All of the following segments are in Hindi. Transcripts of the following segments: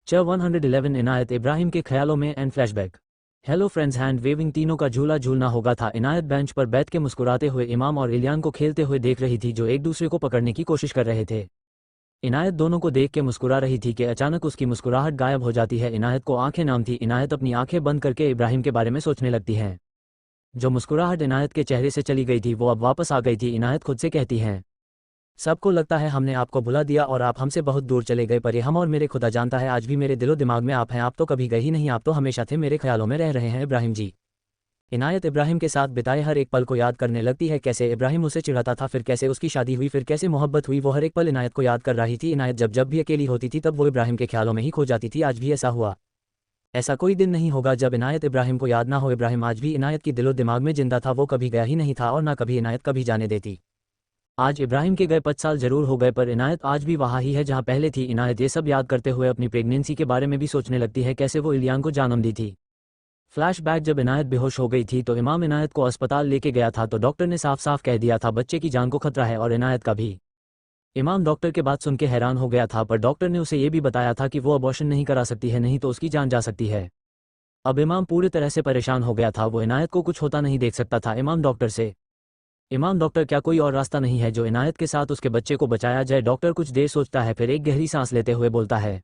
च 111 इनायत इब्राहिम के ख्यालों में and flashback. Hello friends, hand waving तीनों का झूला झूलना होगा था। इनायत बेंच पर बैठ के मुस्कुराते हुए इमाम और इलियान को खेलते हुए देख रही थी, जो एक दूसरे को पकड़ने की कोशिश कर रहे थे। इनायत दोनों को देख के मुस्कुरा रही थी कि अचानक उसकी मुस्कुराहट गायब हो जाती है। इनायत को आंखें नाम थी। इनायत अपनी आंखें बंद करके इब्राहिम के बारे में सोचने लगती है। जो मुस्कुराहट इनायत के चेहरे से चली गई थी वो अब वापस आ गई थी। इनायत खुद से कहती हैं, सबको लगता है हमने आपको भुला दिया और आप हमसे बहुत दूर चले गए, पर ये हम और मेरे खुदा जानता है आज भी मेरे दिलो दिमाग में आप हैं। आप तो कभी गए ही नहीं, आप तो हमेशा थे, मेरे ख्यालों में रह रहे हैं इब्राहिम जी। इनायत इब्राहिम के साथ बिताए हर एक पल को याद करने लगती है, कैसे इब्राहिम उसे चिढ़ाता था, फिर कैसे उसकी शादी हुई, फिर कैसे मोहब्बत हुई। वो हर एक पल इनायत को याद कर रही थी। इनायत जब जब भी अकेली होती थी तब वो इब्राहिम के ख्यालों में ही खो जाती थी। आज भी ऐसा हुआ। ऐसा कोई दिन नहीं होगा जब इनायत इब्राहिम को याद ना हो। इब्राहिम आज भी इनायत की दिलो दिमाग में जिंदा था। वो कभी गया ही नहीं था और ना कभी इनायत कभी जाने देती। आज इब्राहिम के गए 5 साल जरूर हो गए, पर इनायत आज भी वहाँ ही है जहाँ पहले थी। इनायत ये सब याद करते हुए अपनी प्रेगनेंसी के बारे में भी सोचने लगती है, कैसे वो इलियान को जन्म दी थी। फ्लैशबैक, जब इनायत बेहोश हो गई थी तो इमाम इनायत को अस्पताल लेके गया था, तो डॉक्टर ने साफ साफ कह दिया था बच्चे की जान को खतरा है और इनायत का भी। इमाम डॉक्टर के बात सुन के हैरान हो गया था, पर डॉक्टर ने उसे ये भी बताया था कि वो अबॉर्शन नहीं करा सकती है, नहीं तो उसकी जान जा सकती है। अब इमाम पूरी तरह से परेशान हो गया था। वो इनायत को कुछ होता नहीं देख सकता था। इमाम डॉक्टर क्या कोई और रास्ता नहीं है जो इनायत के साथ उसके बच्चे को बचाया जाए। डॉक्टर कुछ देर सोचता है, फिर एक गहरी सांस लेते हुए बोलता है,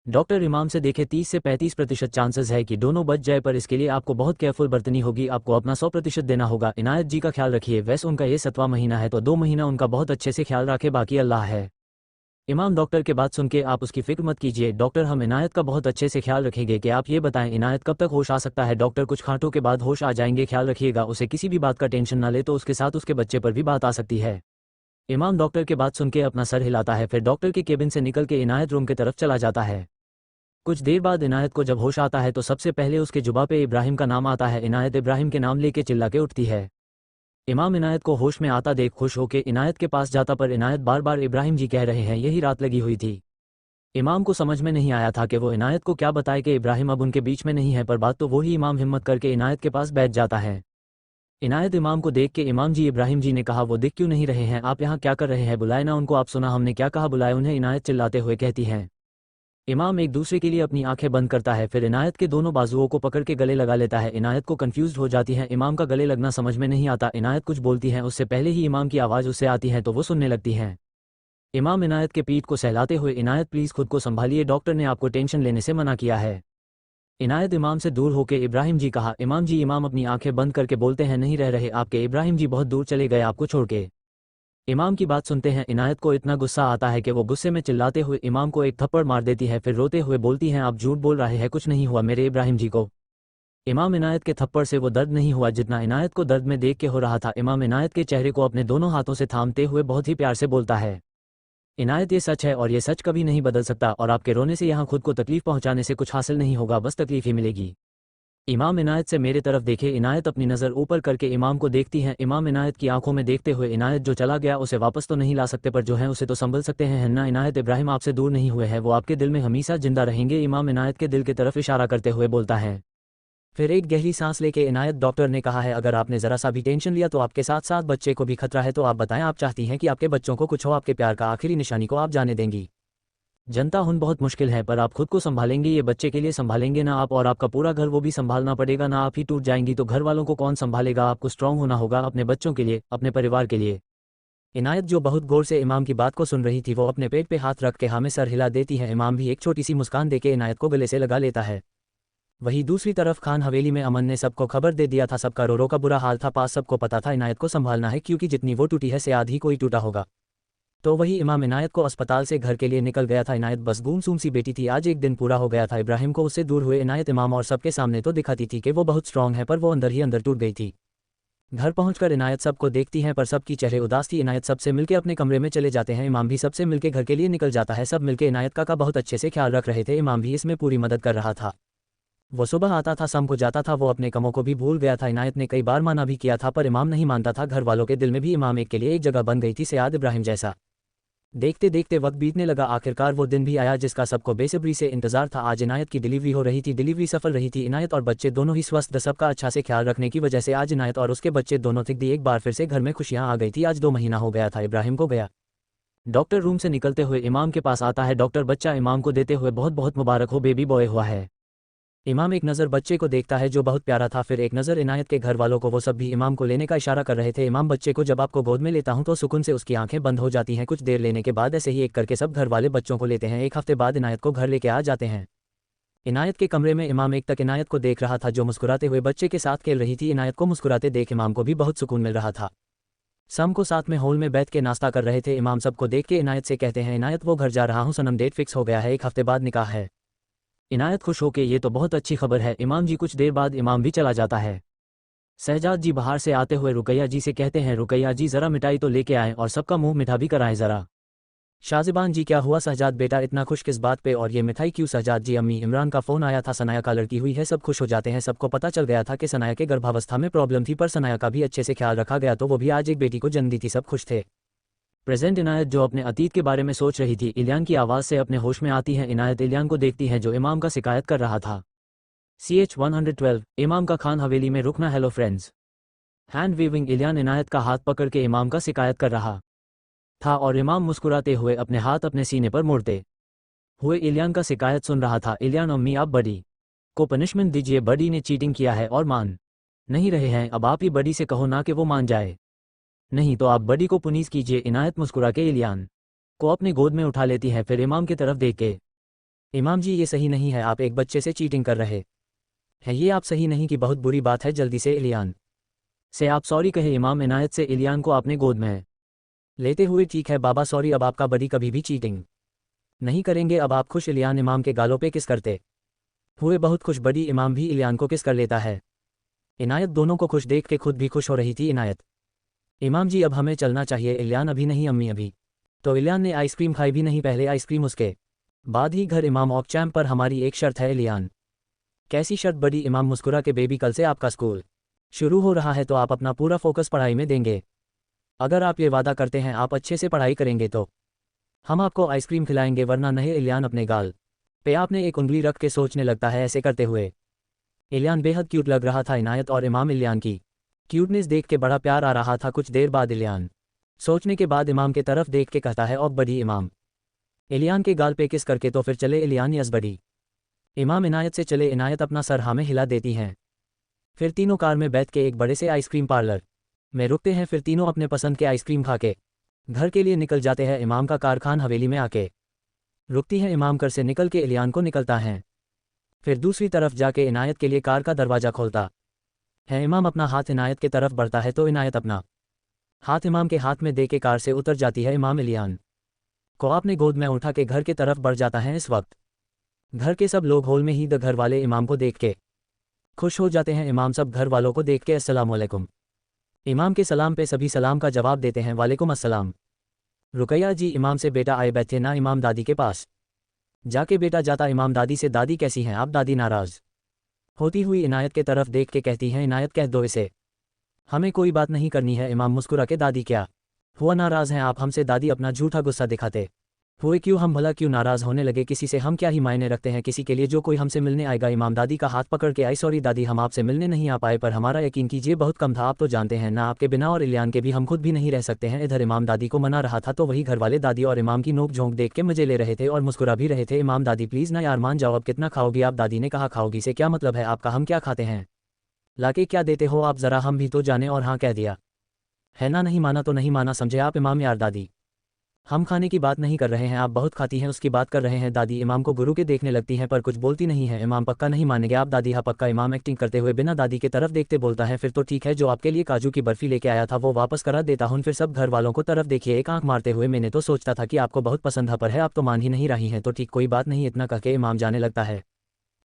डॉक्टर इमाम से देखे 30 से 35% चांसेस है कि दोनों बच जाए, पर इसके लिए आपको बहुत केयरफुल बरतनी होगी। आपको अपना 100% देना होगा। इनायत जी का ख्याल रखिए। वैसे उनका ये 7वां महीना है तो 2 महीना उनका बहुत अच्छे से ख्याल रखे, बाकी अल्लाह है। इमाम डॉक्टर के बात सुन के, आप उसकी फिक्र मत कीजिए डॉक्टर, हम इनायत का बहुत अच्छे से ख्याल रखेंगे। कि आप ये बताएं इनायत कब तक होश आ सकता है। डॉक्टर, कुछ घंटों के बाद होश आ जाएंगे, ख्याल रखिएगा उसे किसी भी बात का टेंशन ना ले, तो उसके साथ उसके बच्चे पर भी बात आ सकती है। इमाम डॉक्टर के बात सुन के अपना सर हिलाता है, फिर डॉक्टर के केबिन से निकल के इनायत रूम की तरफ चला जाता है। कुछ देर बाद इनायत को जब होश आता है तो सबसे पहले उसके जुबा पे इब्राहिम का नाम आता है। इनायत इब्राहिम के नाम लेके चिल्ला के उठती है। इमाम इनायत को होश में आता देख खुश होके इनायत के पास जाता, पर इनायत बार बार इब्राहिम जी कह रहे हैं, यही रात लगी हुई थी। इमाम को समझ में नहीं आया था कि वो इनायत को क्या बताए कि इब्राहिम अब उनके बीच में नहीं है, पर बात तो वही। इमाम हिम्मत करके इनायत के पास बैठ जाता है। इनायत इमाम को देख के, इमाम जी इब्राहिम जी ने कहा वो दिख क्यों नहीं रहे हैं, आप यहाँ क्या कर रहे हैं, बुलाए ना उनको, आप सुना हमने क्या कहा, बुलाए उन्हें, इनायत चिल्लाते हुए कहती हैं। इमाम एक दूसरे के लिए अपनी आंखें बंद करता है, फिर इनायत के दोनों बाजुओं को पकड़ के गले लगा लेता है। इनायत को कंफ्यूज्ड हो जाती है, इमाम का गले लगना समझ में नहीं आता। इनायत कुछ बोलती हैं, उससे पहले ही इमाम की आवाज़ उससे आती है तो वो सुनने लगती हैं। इमाम इनायत के पीठ को सहलाते हुए, इनायत प्लीज़ खुद को संभालिए, डॉक्टर ने आपको टेंशन लेने से मना किया है। इनायत इमाम से दूर होकर इब्राहिम जी कहा, इमाम जी। इमाम अपनी आंखें बंद करके बोलते हैं, नहीं रह रहे आपके, इब्राहिम जी बहुत दूर चले गए आपको छोड़ के। इमाम की बात सुनते हैं इनायत को इतना गुस्सा आता है कि वो गुस्से में चिल्लाते हुए इमाम को एक थप्पड़ मार देती है, फिर रोते हुए बोलती हैं, आप झूठ बोल रहे हैं, कुछ नहीं हुआ मेरे इब्राहिम जी को। इमाम इनायत के थप्पड़ से वो दर्द नहीं हुआ जितना इनायत को दर्द में देख के हो रहा था। इमाम इनायत के चेहरे को अपने दोनों हाथों से थामते हुए बहुत ही प्यार से बोलता है, इनायत ये सच है और ये सच कभी नहीं बदल सकता, और आपके रोने से यहाँ खुद को तकलीफ पहुँचाने से कुछ हासिल नहीं होगा, बस तकलीफ ही मिलेगी। इमाम इनायत से मेरे तरफ देखे। इनायत अपनी नज़र ऊपर करके इमाम को देखती हैं। इमाम इनायत की आंखों में देखते हुए, इनायत जो चला गया उसे वापस तो नहीं ला सकते, पर जो है उसे तो संभल सकते हैं ना। इनायत इब्राहिम आपसे दूर नहीं हुए हैं, वो आपके दिल में हमेशा जिंदा रहेंगे। इमाम इनायत के दिल की तरफ इशारा करते हुए बोलता है। फिर एक गहरी सांस लेके इनायत, डॉक्टर ने कहा है अगर आपने ज़रा सा भी टेंशन लिया तो आपके साथ साथ बच्चे को भी खतरा है, तो आप बताएं आप चाहती हैं कि आपके बच्चों को कुछ हो, आपके प्यार का आखिरी निशानी को आप जाने देंगी। जनता हुन बहुत मुश्किल है, पर आप खुद को संभालेंगे, ये बच्चे के लिए संभालेंगे ना आप, और आपका पूरा घर वो भी संभालना पड़ेगा ना। आप ही टूट जाएंगी तो घर वालों को कौन संभालेगा। आपको स्ट्रांग होना होगा अपने बच्चों के लिए, अपने परिवार के लिए। इनायत जो बहुत गौर से इमाम की बात को सुन रही थी, वो अपने पेट पे हाथ रख के हमें सर हिला देती है। इमाम भी एक छोटी सी मुस्कान देके इनायत को गले से लगा लेता है। वहीं दूसरी तरफ खान हवेली में अमन ने सबको खबर दे दिया था। सबका रो रो का बुरा हाल था, पास सबको पता था इनायत को संभालना है, क्योंकि जितनी वो टूटी है से आधी कोई टूटा होगा। तो वही इमाम इनायत को अस्पताल से घर के लिए निकल गया था। इनायत बस गुमसुम सी बेटी थी, आज एक दिन पूरा हो गया था। इब्राहिम को उससे दूर हुए इनायत इमाम और सबके सामने तो दिखाती थी कि वो बहुत स्ट्रांग है, पर वो अंदर ही अंदर टूट गई थी। घर पहुंचकर इनायत सबको देखती हैं, पर सबकी चेहरे उदास थी। इनायत सबसे मिलके अपने कमरे में चले जाते हैं। इमाम भी सबसे मिलके घर के लिए निकल जाता है। सब मिलके इनायत का बहुत अच्छे से ख्याल रख रहे थे। इमाम भी इसमें पूरी मदद कर रहा था। वो सुबह आता था, शाम को जाता था, वो अपने कमों को भी भूल गया था। इनायत ने कई बार माना भी किया था, पर इमाम नहीं मानता था। घर वालों के दिल में भी इमाम एक के लिए एक जगह बन गई थी, सयाद इब्राहिम जैसा। देखते देखते वक्त बीतने लगा। आखिरकार वो दिन भी आया जिसका सबको बेसब्री से इंतजार था। आज इनायत की डिलीवरी हो रही थी। डिलीवरी सफल रही थी। इनायत और बच्चे दोनों ही स्वस्थ। सबका अच्छा से ख्याल रखने की वजह से आज इनायत और उसके बच्चे दोनों ठीक दी। एक बार फिर से घर में खुशियां आ गई थी। आज 2 महीना हो गया था इब्राहिम को गया। डॉक्टर रूम से निकलते हुए इमाम के पास आता है। डॉक्टर बच्चा इमाम को देते हुए बहुत बहुत मुबारक हो, बेबी बॉय हुआ है। इमाम एक नज़र बच्चे को देखता है जो बहुत प्यारा था, फिर एक नज़र इनायत के घर वालों को। वो सब भी इमाम को लेने का इशारा कर रहे थे। इमाम बच्चे को जब आपको गोद में लेता हूं तो सुकून से उसकी आंखें बंद हो जाती हैं। कुछ देर लेने के बाद ऐसे ही एक करके सब घर वाले बच्चों को लेते हैं। एक हफ्ते बाद इनायत को घर लेके आ जाते हैं। इनायत के कमरे में इमाम एक तक इनायत को देख रहा था जो मुस्कुराते हुए बच्चे के साथ खेल रही थी। इनायत को मुस्कुराते देख इमाम को भी बहुत सुकून मिल रहा था। शाम को साथ में हॉल में बैठ के नाश्ता कर रहे थे। इमाम सबको देख के इनायत से कहते हैं, इनायत वो घर जा रहा हूँ सनम, डेट फिक्स हो गया है, 1 हफ्ते बाद निकाह है। इनायत खुश होके ये तो बहुत अच्छी खबर है इमाम जी। कुछ देर बाद इमाम भी चला जाता है। शहजाद जी बाहर से आते हुए रुकैया जी से कहते हैं, रुकैया जी ज़रा मिठाई तो लेके आएँ और सबका मुंह मिठा भी कराएं ज़रा। शाहज़बान जी क्या हुआ शहजाद बेटा, इतना खुश किस बात पे और ये मिठाई क्यों? शहजाद जी अम्मी इमरान का फ़ोन आया था, सनाया का लड़की हुई है। सब खुश हो जाते हैं। सबको पता चल गया था कि सनाया के गर्भावस्था में प्रॉब्लम थी, पर सनाया का भी अच्छे से ख्याल रखा गया तो वो भी आज एक बेटी को जन्म दी थी। सब खुश थे। प्रेजेंट इनायत जो अपने अतीत के बारे में सोच रही थी, इलियान की आवाज़ से अपने होश में आती है। इनायत इलियान को देखती है जो इमाम का शिकायत कर रहा था। CH 112 इमाम का खान हवेली में रुकना। Hello friends. हैंड वीविंग इलियान इनायत का हाथ पकड़ के इमाम का शिकायत कर रहा था और इमाम मुस्कुराते हुए अपने हाथ अपने सीने पर मोड़ते हुए इलियान का शिकायत सुन रहा था। इलियान अम्मी आप बड़ी को पनिशमेंट दीजिए, बड़ी ने चीटिंग किया है और मान नहीं रहे हैं, अब आप ही बड़ी से कहो ना कि वो मान जाए, नहीं तो आप बड़ी को पुनीस कीजिए। इनायत मुस्कुरा के इलियान को अपने गोद में उठा लेती है, फिर इमाम की तरफ देख के, इमाम जी ये सही नहीं है, आप एक बच्चे से चीटिंग कर रहे हैं, ये आप सही नहीं की, बहुत बुरी बात है, जल्दी से इलियान से आप सॉरी कहे। इमाम इनायत से इलियान को अपने गोद में लेते हुए, ठीक है बाबा सॉरी, अब आपका बड़ी कभी भी चीटिंग नहीं करेंगे, अब आप खुश? इलियान इमाम के गालों पे किस करते हुए बहुत खुश। बड़ी इमाम भी इलियान को किस कर लेता है। इनायत दोनों को खुश देख के खुद भी खुश हो रही थी। इनायत इमाम जी अब हमें चलना चाहिए। इलियान अभी नहीं अम्मी अभी तो इलियान ने आइसक्रीम खाई भी नहीं, पहले आइसक्रीम उसके बाद ही घर। इमाम ऑफ चैम्प पर हमारी एक शर्त है। इलियान कैसी शर्त? बड़ी इमाम मुस्कुरा के, बेबी कल से आपका स्कूल शुरू हो रहा है तो आप अपना पूरा फोकस पढ़ाई में देंगे। अगर आप ये वादा करते हैं आप अच्छे से पढ़ाई करेंगे तो हम आपको आइसक्रीम खिलाएंगे, वरना नहीं। इलियान अपने गाल पे आपने एक उंगली रख के सोचने लगता है। ऐसे करते हुए इलियान बेहद क्यूट लग रहा था। इनायत और इमाम इलियान की क्यूटनेस देख के बड़ा प्यार आ रहा था। कुछ देर बाद इलियान सोचने के बाद इमाम के तरफ देख के कहता है, और बड़ी इमाम इलियान के गाल पे किस करके तो फिर चले। इलियान यस बड़ी इमाम इनायत से चले। इनायत अपना सर हाँ में हिला देती हैं। फिर तीनों कार में बैठ के एक बड़े से आइसक्रीम पार्लर में रुकते हैं। फिर तीनों अपने पसंद के आइसक्रीम खा के घर के लिए निकल जाते हैं। इमाम का कार खान हवेली में आके रुकती है। इमाम घर से निकल के इलियान को निकलता है, फिर दूसरी तरफ जाके इनायत के लिए कार का दरवाज़ा खोलता है। इमाम अपना हाथ इनायत के तरफ बढ़ता है तो इनायत अपना हाथ इमाम के हाथ में दे के कार से उतर जाती है। इमाम इलियान को अपने गोद में उठा के घर के तरफ बढ़ जाता है। इस वक्त घर के सब लोग हॉल में ही घर वाले इमाम को देख के खुश हो जाते हैं। इमाम सब घर वालों को देख के अस्सलाम वालेकुम इमाम के सलाम पे सभी सलाम का जवाब देते हैं, वालेकुम अस्सलाम। रुकैया जी इमाम से, बेटा आए बैठे ना। इमाम दादी के पास जाके बेटा जाता। इमाम दादी से, दादी कैसी हैं आप? दादी नाराज़ होती हुई इनायत के तरफ देख के कहती हैं, इनायत कह दो इसे, हमें कोई बात नहीं करनी है। इमाम मुस्कुरा के, दादी क्या हुआ, नाराज़ हैं आप हमसे? दादी अपना झूठा गुस्सा दिखाते हुए, क्यों, हम भला क्यों नाराज़ होने लगे, किसी से हम क्या ही मायने रखते हैं, किसी के लिए जो कोई हमसे मिलने आएगा। इमाम दादी का हाथ पकड़ के, आई सॉरी दादी, हम आपसे मिलने नहीं आ पाए, पर हमारा यकीन कीजिए बहुत कम था, आप तो जानते हैं ना, आपके बिना और इलियान के भी हम खुद भी नहीं रह सकते हैं। इधर इमाम दादी को मना रहा था तो वही घर वाले दादी और इमाम की नोक झोंक देख के मजे ले रहे थे और मुस्कुरा भी रहे थे। इमाम दादी प्लीज़ ना यार मान जाओ, अब कितना खाओगी आप? दादी ने कहा, खाओगी से क्या मतलब है आपका, हम क्या खाते हैं, लाके क्या देते हो आप, ज़रा हम भी तो जाने। और हाँ कह दिया है ना, नहीं माना तो नहीं माना समझे आप। इमाम यार दादी, हम खाने की बात नहीं कर रहे हैं, आप बहुत खाती हैं उसकी बात कर रहे हैं। दादी इमाम को गुरु के देखने लगती हैं पर कुछ बोलती नहीं है। इमाम पक्का नहीं मानेंगे आप? दादी हाँ पक्का। इमाम एक्टिंग करते हुए बिना दादी के तरफ देखते बोलता है, फिर तो ठीक है, जो आपके लिए काजू की बर्फी लेके आया था वो वापस करा देता हूँ। फिर सब घर वालों को तरफ देखिए एक आंख मारते हुए, मैंने तो सोचता था कि आपको बहुत पसंद है, पर है आप तो मान ही नहीं रही हैं, तो ठीक कोई बात नहीं, इतना कह के इमाम जाने लगता है।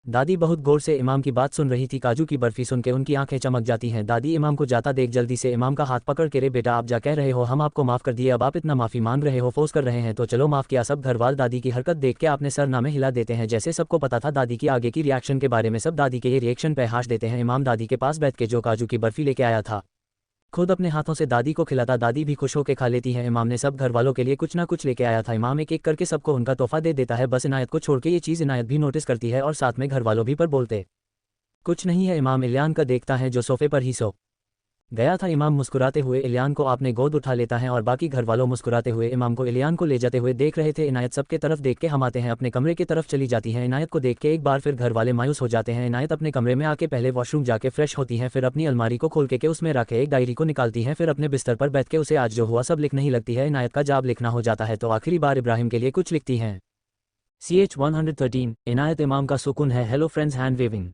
दादी बहुत गौर से इमाम की बात सुन रही थी। काजू की बर्फी सुन के उनकी आंखें चमक जाती हैं। दादी इमाम को जाता देख जल्दी से इमाम का हाथ पकड़ के, रे बेटा आप जा कह रहे हो, हम आपको माफ़ कर दिए, अब आप इतना माफ़ी मांग रहे हो, फोर्स कर रहे हैं तो चलो माफ़ किया। सब घरवाल दादी की हरकत देख के आपने सर नामे हिला देते हैं, जैसे सबको पता था दादी की आगे की रिएक्शन के बारे में। सब दादी के ये रिएक्शन पे हाश देते हैं। इमाम दादी के पास बैठ के जो काजू की बर्फी लेके आया था खुद अपने हाथों से दादी को खिलाता, दादी भी खुश होकर खा लेती है। इमाम ने सब घर वालों के लिए कुछ ना कुछ लेके आया था। इमाम एक एक करके सबको उनका तोहफा दे देता है, बस इनायत को छोड़ के। ये चीज़ इनायत भी नोटिस करती है और साथ में घर वालों भी, पर बोलते कुछ नहीं है। इमाम इलियान का देखता है जो सोफे पर ही सो गया था। इमाम मुस्कुराते हुए इलियान को अपने गोद उठा लेता है और बाकी घर वालों मुस्कुराते हुए इमाम को इलियान को ले जाते हुए देख रहे थे। इनायत सबके तरफ देख के हम आते हैं, अपने कमरे की तरफ चली जाती है। इनायत को देख के एक बार फिर घर वाले मायूस हो जाते हैं। इनायत अपने कमरे में आके पहले वॉशरूम जाके फ्रेश होती है, फिर अपनी अलमारी को खोल के उसमें रखे एक डायरी को निकालती है, फिर अपने बिस्तर पर बैठ के उसे आज जो हुआ सब लिखने ही लगती है। इनायत का जब लिखना हो जाता है तो आखिरी बार इब्राहिम के लिए कुछ लिखती हैं। CH 113 इनायत इमाम का सुकून है। Hello friends, hand waving.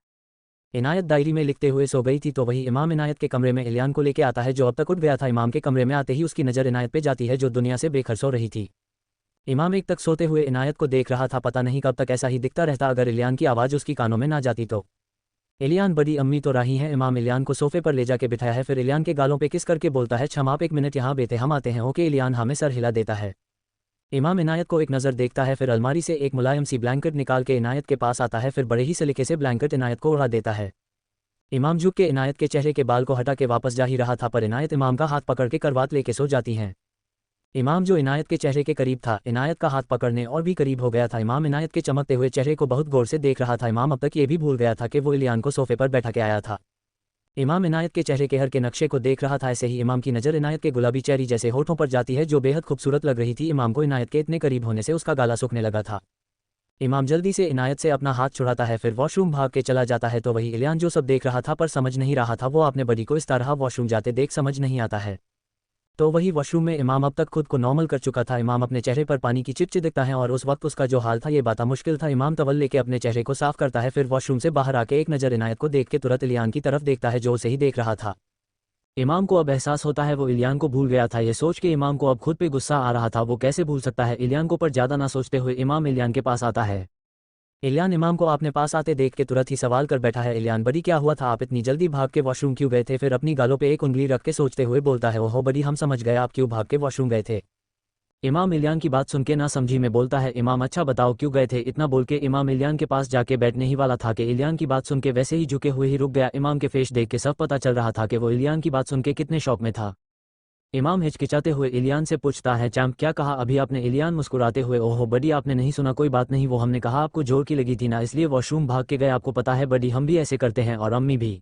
Inayat diary में लिखते हुए सो गई थी तो वही इमाम इनायत के कमरे में इलियान को लेके आता है जो अब तक उठ गया था। इमाम के कमरे में आते ही उसकी नज़र इनायत पे जाती है जो दुनिया से बेखर सो रही थी। इमाम एक तक सोते हुए इनायत को देख रहा था, पता नहीं कब तक ऐसा ही दिखता रहता अगर इलियान की आवाज़ उसकी कानों में ना जाती तो। इलियान बड़ी अम्मी तो रही हैं। इमाम इलियान को सोफे पर ले जाके बिठाया है, फिर इलियान के गालों पे किस करके बोलता है, क्षमा आप एक मिनट यहाँ बेटे, हम आते हैं। ओके। इलियान हमें सर हिला देता है। इमाम इनायत को एक नज़र देखता है, फिर अलमारी से एक मुलायम सी ब्लैंकेट निकाल के इनायत के पास आता है, फिर बड़े ही सलीके से ब्लैंकेट इनायत को उड़ा देता है। इमाम झुक के इनायत के चेहरे के बाल को हटा के वापस जा ही रहा था पर इनायत इमाम का हाथ पकड़ के करवात लेके सो जाती हैं। इमाम जो इनायत के चेहरे के करीब था, इनायत का हाथ पकड़ने और भी करीब हो गया था। इमाम इनायत के चमकते हुए चेहरे को बहुत गौर से देख रहा था। इमाम अब तक ये भी भूल गया था कि वो इलियान को सोफे पर बैठा के आया था। इमाम इनायत के चेहरे के हर के नक्शे को देख रहा था। ऐसे ही इमाम की नज़र इनायत के गुलाबी चेहरी जैसे होठों पर जाती है जो बेहद खूबसूरत लग रही थी। इमाम को इनायत के इतने करीब होने से उसका गाला सूखने लगा था। इमाम जल्दी से इनायत से अपना हाथ छुड़ाता है, फिर वॉशरूम भाग के चला जाता है तो वही इलियान जो सब देख रहा था पर समझ नहीं रहा था, वो अपने बड़ी को इस तरह वॉशरूम जाते देख समझ नहीं आता है। तो वही वॉशरूम में इमाम अब तक खुद को नॉर्मल कर चुका था। इमाम अपने चेहरे पर पानी की चिपचिप दिखता है और उस वक्त उसका जो हाल था ये बात मुश्किल था। इमाम टवल लेके अपने चेहरे को साफ करता है, फिर वॉशरूम से बाहर आके एक नज़र इनायत को देख के तुरंत इलियान की तरफ देखता है जो उसे ही देख रहा था। इमाम को अब एहसास होता है वो इलियान को भूल गया था। ये सोच के इमाम को अब खुद पे गुस्सा आ रहा था, वो कैसे भूल सकता है इलियान को। पर ज़्यादा ना सोचते हुए इमाम इलियान के पास आता है। इलियान इमाम को अपने पास आते देख के तुरंत ही सवाल कर बैठा है, इलियान बड़ी क्या हुआ था, आप इतनी जल्दी भाग के वॉशरूम क्यों गए थे। फिर अपनी गालों पे एक उंगली रख के सोचते हुए बोलता है, ओहो बड़ी हम समझ गए आप क्यों भाग के वॉशरूम गए थे। इमाम इलियान की बात सुन के ना समझी में बोलता है, इमाम अच्छा बताओ क्यों गए थे। इतना बोल के इमाम इलियान के पास जाके बैठने ही वाला था कि इलियान की बात सुन के वैसे ही झुके हुए ही रुक गया। इमाम के फेस देख के सब पता चल रहा था कि वो इलियान की बात सुन के कितने शौक में था। इमाम हिचकिचाते हुए इलियान से पूछता है, चैंप क्या कहा अभी आपने। इलियान मुस्कुराते हुए, ओहो बडी आपने नहीं सुना, कोई बात नहीं, वो हमने कहा आपको जोर की लगी थी ना इसलिए वॉशरूम भाग के गए, आपको पता है बडी हम भी ऐसे करते हैं और अम्मी भी।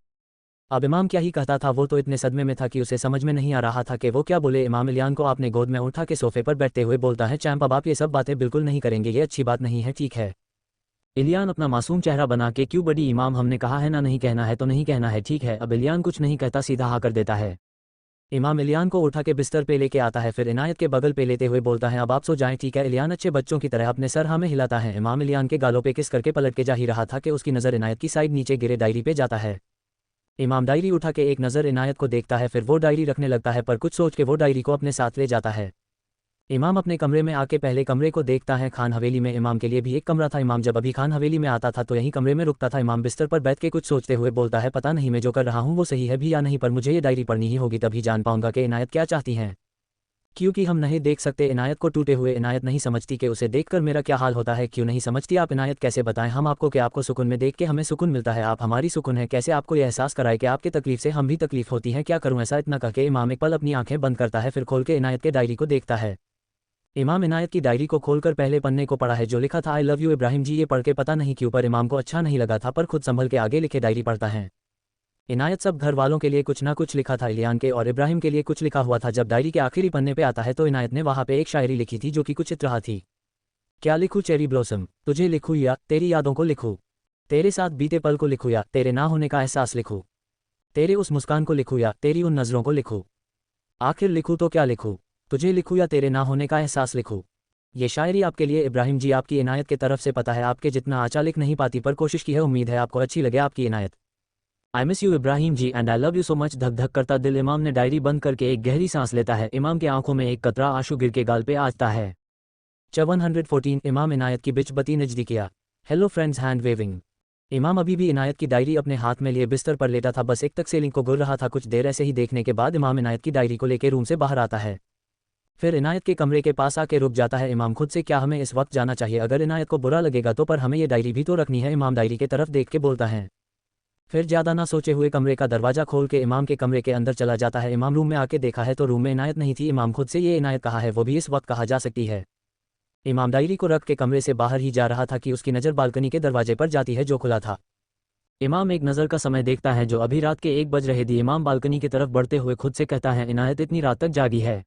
अब इमाम क्या ही कहता था, वो तो इतने सदमे में था कि उसे समझ में नहीं आ रहा था कि वो क्या बोले। इमाम इलियान को अपने गोद में उठा के सोफे पर बैठते हुए बोलता है, चैंप अब आप ये सब बातें बिल्कुल नहीं करेंगे, ये अच्छी बात नहीं है, ठीक है। इलियान अपना मासूम चेहरा बना के, क्यों बडी इमाम हमने कहा है ना नहीं कहना है तो नहीं कहना है, ठीक है। अब इलियान कुछ नहीं कहता, सीधा हाँ कर देता है। इमाम इलियान को उठा के बिस्तर पे लेके आता है, फिर इनायत के बगल पे लेते हुए बोलता है, अब आप सो जाएं, ठीक है। इलियान अच्छे बच्चों की तरह अपने सर हमें हिलाता है। इमाम इलियान के गालों पे किस करके पलट के जा ही रहा था कि उसकी नज़र इनायत की साइड नीचे गिरे डायरी पे जाता है। इमाम डायरी उठा के एक नज़र इनायत को देखता है, फिर वो डायरी रखने लगता है पर कुछ सोच के वो डायरी को अपने साथ ले जाता है। इमाम अपने कमरे में आके पहले कमरे को देखता है। खान हवेली में इमाम के लिए भी एक कमरा था। इमाम जब अभी खान हवेली में आता था तो यही कमरे में रुकता था। इमाम बिस्तर पर बैठ के कुछ सोचते हुए बोलता है, पता नहीं मैं जो कर रहा हूँ वो सही है भी या नहीं, पर मुझे ये डायरी पढ़नी ही होगी, तभी जान पाऊंगा कि इनायत क्या चाहती हैं। क्योंकि हम नहीं देख सकते इनायत को टूटे हुए। इनायत नहीं समझती कि उसे देखकर मेरा क्या हाल होता है, क्यों नहीं समझती आप इनायत, कैसे बताएं हम आपको कि आपको सुकून में देख के हमें सुकून मिलता है, आप हमारी सुकून है, कैसे आपको यह एहसास कराए कि आपके तकलीफ से हम भी तकलीफ होती है, क्या करूं ऐसा। इतना कह के इमाम एक पल अपनी आंखें बंद करता है, फिर खोल के इनायत के डायरी को देखता है। इमाम इनायत की डायरी को खोलकर पहले पन्ने को पढ़ा है जो लिखा था, आई लव यू इब्राहिम जी। ये पढ़ के पता नहीं क्यों पर इमाम को अच्छा नहीं लगा था, पर खुद संभल के आगे लिखे डायरी पढ़ता है। इनायत सब घर वालों के लिए कुछ ना कुछ लिखा था, इलियान के और इब्राहिम के लिए कुछ लिखा हुआ था। जब डायरी के आखिरी पन्ने पे आता है तो इनायत ने वहाँ पे एक शायरी लिखी थी जो कि कुछ इस तरह थी, क्या लिखूं चेरी ब्लॉसम, तुझे लिखूं या तेरी यादों को लिखूं, तेरे साथ बीते पल को लिखूं या तेरे ना होने का एहसास लिखूं, तेरे उस मुस्कान को लिखूं या तेरी उन नज़रों को लिखूं, आखिर लिखूं तो क्या लिखूं, तुझे लिखूं या तेरे ना होने का एहसास लिखूं। ये शायरी आपके लिए इब्राहिम जी, आपकी इनायत की तरफ से। पता है आपके जितना आचा लिख नहीं पाती पर कोशिश की है, उम्मीद है आपको अच्छी लगे आपकी Inayat. I miss you Ibrahim ji and I love you so much. धक धक करता दिल। इमाम ने डायरी बंद करके एक गहरी सांस लेता है। इमाम के आंखों में एक कतरा आंसू गिर के गाल पे आता है। 114 इमाम इनायत की बिचबती नजदीकिया। Hello friends, hand waving. Imam अभी भी इनायत की डायरी अपने हाथ में लिए बिस्तर पर लेटा था, बस एक तक सेलिंग को गुर रहा था। कुछ देर ऐसे ही देखने के बाद इमाम इनायत की डायरी को लेकर रूम से बाहर आता है, फिर इनायत के कमरे के पास आके रुक जाता है। इमाम खुद से, क्या हमें इस वक्त जाना चाहिए, अगर इनायत को बुरा लगेगा तो, पर हमें ये डायरी भी तो रखनी है। इमाम डायरी के तरफ देख के बोलता है, फिर ज़्यादा ना सोचे हुए कमरे का दरवाज़ा खोल के इमाम के कमरे के अंदर चला जाता है। इमाम रूम में आके देखा है तो रूम में इनायत नहीं थी। इमाम खुद से, ये इनायत कहाँ है, वो भी इस वक्त कहा जा सकती है। इमाम डायरी को रख के कमरे से बाहर ही जा रहा था कि उसकी नज़र बालकनी के दरवाजे पर जाती है जो खुला था। इमाम एक नज़र का समय देखता है जो अभी रात के 1 बज रहे थे। इमाम बालकनी की तरफ बढ़ते हुए खुद से कहता है, इनायत इतनी रात तक जागी है।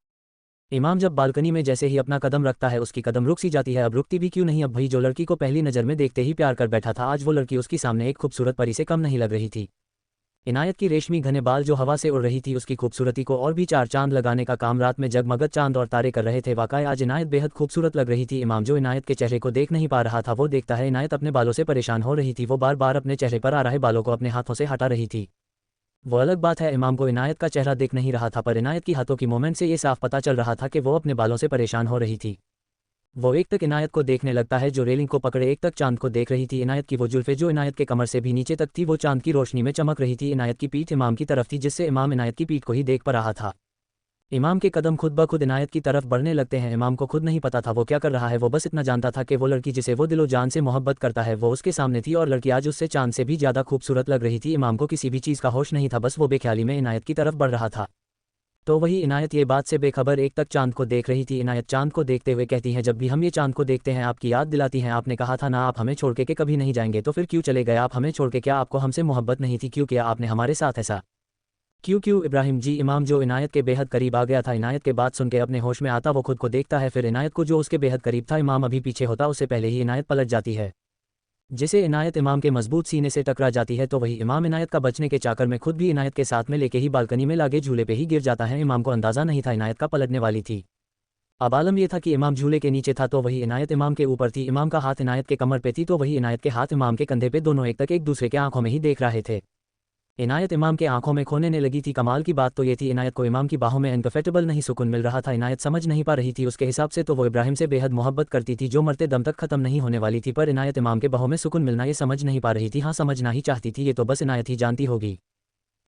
इमाम जब बालकनी में जैसे ही अपना कदम रखता है उसकी कदम रुक सी जाती है। अब रुकती भी क्यों नहीं, अब भाई जो लड़की को पहली नज़र में देखते ही प्यार कर बैठा था, आज वो लड़की उसकी सामने एक खूबसूरत परी से कम नहीं लग रही थी। इनायत की रेशमी घने बाल जो हवा से उड़ रही थी उसकी खूबसूरती को और भी चार चांद लगाने का काम रात में जगमगत चांद और तारे कर रहे थे। वाकई आज इनायत बेहद खूबसूरत लग रही थी। इमाम जो इनायत के चेहरे को देख नहीं पा रहा था वो देखता है इनायत अपने बालों से परेशान हो रही थी। वो बार बार अपने चेहरे पर आ रहे बालों को अपने हाथों से हटा रही थी। वो अलग बात है इमाम को इनायत का चेहरा दिख नहीं रहा था, पर इनायत की हाथों की मूवमेंट से ये साफ पता चल रहा था कि वो अपने बालों से परेशान हो रही थी। वो एक तक इनायत को देखने लगता है जो रेलिंग को पकड़े एक तक चांद को देख रही थी। इनायत की वो जुल्फे जो इनायत के कमर से भी नीचे तक थी वो चांद की रोशनी में चमक रही थी। इनायत की पीठ इमाम की तरफ थी जिससे इमाम इनायत की पीठ को ही देख पा रहा था। इमाम के कदम खुद ब खुद इनायत की तरफ बढ़ने लगते हैं। इमाम को खुद नहीं पता था वो क्या कर रहा है। वो बस इतना जानता था कि वो लड़की जिसे वो दिलो जान से मोहब्बत करता है वो उसके सामने थी और लड़की आज उससे चांद से भी ज़्यादा खूबसूरत लग रही थी। इमाम को किसी भी चीज़ का होश नहीं था, बस वो बेख्याली में इनायत की तरफ बढ़ रहा था। तो वही इनायत ये बात से बेखबर एक तक चांद को देख रही थी। इनायत चांद को देखते हुए कहती है, जब भी हम ये चांद को देखते हैं आपकी याद दिलाती हैं। आपने कहा था ना आप हमें छोड़ के कभी नहीं जाएंगे, तो फिर क्यों चले गए आप हमें छोड़ के? क्या आपको हमसे मोहब्बत नहीं थी? क्यों किया आपने हमारे साथ ऐसा? क्यों इब्राहिम जी। इमाम जो इनायत के बेहद करीब आ गया था, इनायत के बात सुन के अपने होश में आता वो खुद को देखता है, फिर इनायत को जो उसके बेहद करीब था। इमाम अभी पीछे होता उससे पहले ही इनायत पलट जाती है, जिसे इनायत इमाम के मजबूत सीने से टकरा जाती है। तो वही इमाम इनायत का बचने के चाकर में खुद भी इनायत के साथ में लेके ही बालकनी में लागे झूले पे ही गिर जाता है। इमाम को अंदाज़ा नहीं था इनायत का पलटने वाली थी। अब आलम यह था कि इमाम झूले के नीचे था तो वही इनायत इमाम के ऊपर थी। इमाम का हाथ इनायत के कमर पे थी तो वही इनायत के हाथ इमाम के कंधे पे, दोनों एक तक एक दूसरे के आंखों में ही देख रहे थे। इनायत इमाम के आंखों में खोने ने लगी थी। कमाल की बात तो ये थी इनायत को इमाम की बाहों में अनकंफर्टेबल नहीं सुकून मिल रहा था। इनायत समझ नहीं पा रही थी उसके हिसाब से तो वो इब्राहिम से बेहद मोहब्बत करती थी जो मरते दम तक खत्म नहीं होने वाली थी, पर इनायत इमाम के बाहों में सुकून मिलना ये समझ नहीं पा रही थी। हाँ, समझना ही चाहती थी, ये तो बस इनायत ही जानती होगी।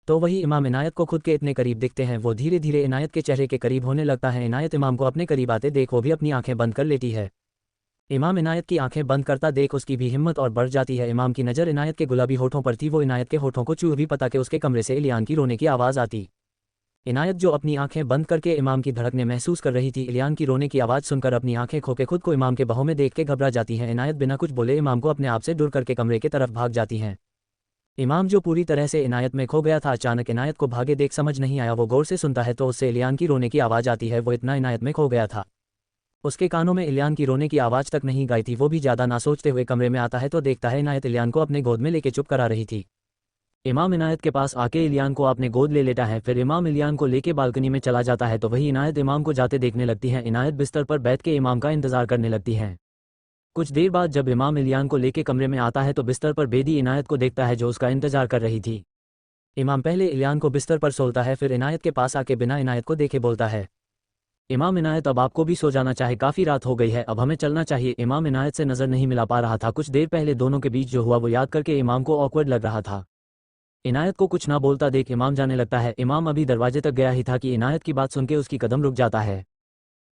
तो वही इमाम इनायत को खुद के इतने करीब दिखते हैं। वो धीरे धीरे इनायत के चेहरे के करीब होने लगता है। इनायत इमाम को अपने करीब आते देख वो भी अपनी आंखें बंद कर लेती है। इमाम इनायत की आंखें बंद करता देख उसकी भी हिम्मत और बढ़ जाती है। इमाम की नज़र इनायत के गुलाबी होठों पर थी। वो इनायत के होठों को छू भी पता कि उसके कमरे से इलियान की रोने की आवाज़ आती। इनायत जो अपनी आंखें बंद करके इमाम की धड़कने महसूस कर रही थी, इलियान की रोने की आवाज़ सुनकर अपनी आंखें खोके खुद को इमाम के बाहों में देख के घबरा जाती हैं। इनायत बिना कुछ बोले इमाम को अपने आप से दूर करके कमरे की तरफ भाग जाती हैं। इमाम जो पूरी तरह से इनायत में खो गया था, अचानक इनायत को भागे देख समझ नहीं आया। वो गौर से सुनता है तो उससे इलियान की रोने की आवाज़ आती है। वो इतना इनायत में खो गया था, उसके कानों में इलियान की रोने की आवाज़ तक नहीं गई थी। वो भी ज़्यादा ना सोचते हुए कमरे में आता है तो देखता है इनायत इलियान को अपने गोद में लेके चुप करा रही थी। इमाम इनायत के पास आके इलियान को अपने गोद ले लेता है। फिर इमाम इलियान को लेके बालकनी में चला जाता है तो वही इनायत इमाम को जाते देखने लगती है। इनायत बिस्तर पर बैठ के इमाम का इंतजार करने लगती है। कुछ देर बाद जब इमाम इलियान को लेके कमरे में आता है तो बिस्तर पर बेदी इनायत को देखता है जो उसका इंतजार कर रही थी। इमाम पहले इलियान को बिस्तर पर सोलता है, फिर इनायत के पास आके बिना इनायत को देखे बोलता है, इमाम इनायत अब आपको भी सो जाना चाहे, काफ़ी रात हो गई है, अब हमें चलना चाहिए। इमाम इनायत से नज़र नहीं मिला पा रहा था। कुछ देर पहले दोनों के बीच जो हुआ वो याद करके इमाम को ऑकवर्ड लग रहा था। इनायत को कुछ ना बोलता देख इमाम जाने लगता है। इमाम अभी दरवाजे तक गया ही था कि इनायत की बात सुन के उसकी कदम रुक जाता है।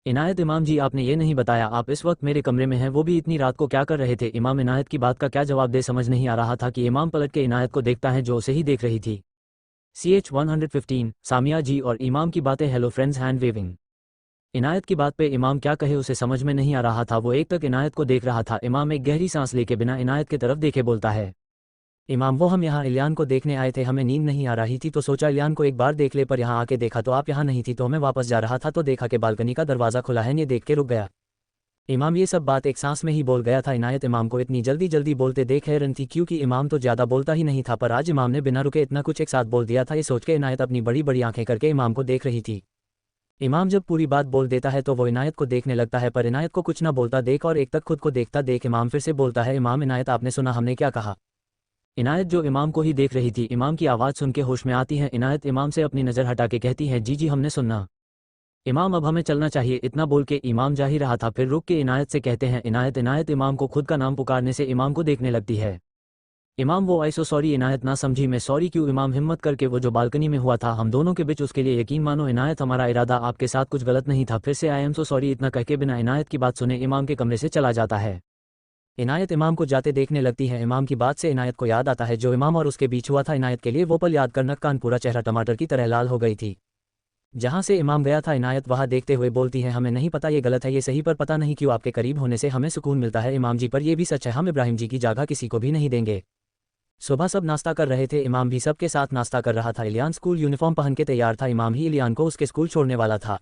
इनायत, इमाम जी आपने ये नहीं बताया आप इस वक्त मेरे कमरे में हैं, वो भी इतनी रात को क्या कर रहे थे? इमाम इनायत की बात का क्या जवाब दे समझ नहीं आ रहा था कि इमाम पलट के इनायत को देखता है जो उसे ही देख रही थी। CH 115 सामिया जी और इमाम की बातें। Hello friends, hand waving. Inayat की बात पे इमाम क्या कहे उसे समझ में नहीं आ रहा था। वो एक तक इनायत को देख रहा था। इमाम एक गहरी सांस लेके बिना इनायत की तरफ देखे बोलता है, इमाम वो हम यहाँ इलियान को देखने आए थे, हमें नींद नहीं आ रही थी तो सोचा इलियान को एक बार देख ले, पर यहाँ आके देखा तो आप यहाँ नहीं थी, तो मैं वापस जा रहा था तो देखा कि बालकनी का दरवाज़ा खुला है, ये देख के रुक गया। इमाम ये सब बात एक सांस में ही बोल गया था। इनायत इमाम को इतनी जल्दी जल्दी बोलते देख हैरान थी क्योंकि इमाम तो ज़्यादा बोलता ही नहीं था, पर आज इमाम ने बिना रुके इतना कुछ एक साथ बोल दिया था। ये सोच के इनायत अपनी बड़ी बड़ी आंखें करके इमाम को देख रही थी। इमाम जब पूरी बात बोल देता है तो वो इनायत को देखने लगता है, पर इनायत को कुछ ना बोलता देख और एक तक खुद को देखता देख इमाम फिर से बोलता है, इमाम इनायत आपने सुना हमने क्या कहा? इनायत जो इमाम को ही देख रही थी, इमाम की आवाज़ सुन के होश में आती है। इनायत इमाम से अपनी नज़र हटा के कहती है, जी जी हमने सुना इमाम, अब हमें चलना चाहिए। इतना बोल के इमाम जा ही रहा था, फिर रुक के इनायत से कहते हैं इनायत। इनायत इमाम को खुद का नाम पुकारने से इमाम को देखने लगती है। इमाम वो आई सो सॉरी। इनायत ना समझी मैं सॉरी क्यों? इमाम हिम्मत करके वो जो बालकनी में हुआ था हम दोनों के बीच उसके लिए यकीन मानो इनायत, हमारा इरादा आपके साथ कुछ गलत नहीं था। फिर से आई एम सो सॉरी इतना कह के बिना इनायत की बात सुने इमाम के कमरे से चला जाता है। इनायत इमाम को जाते देखने लगती है। इमाम की बात से इनायत को याद आता है जो इमाम और उसके बीच हुआ था। इनायत के लिए वो पल याद कर नक्कान पूरा चेहरा टमाटर की तरह लाल हो गई थी। जहाँ से इमाम गया था इनायत वहाँ देखते हुए बोलती है, हमें नहीं पता ये गलत है ये सही, पर पता नहीं क्यों आपके करीब होने से हमें सुकून मिलता है। इमाम जी पर यह भी सच है, हम इब्राहिम जी की जगह किसी को भी नहीं देंगे। सुबह सब नाश्ता कर रहे थे, इमाम भी सबके साथ नाश्ता कर रहा था। इलियान स्कूल यूनिफॉर्म पहन के तैयार था। इमाम ही इलियान को उसके स्कूल छोड़ने वाला था।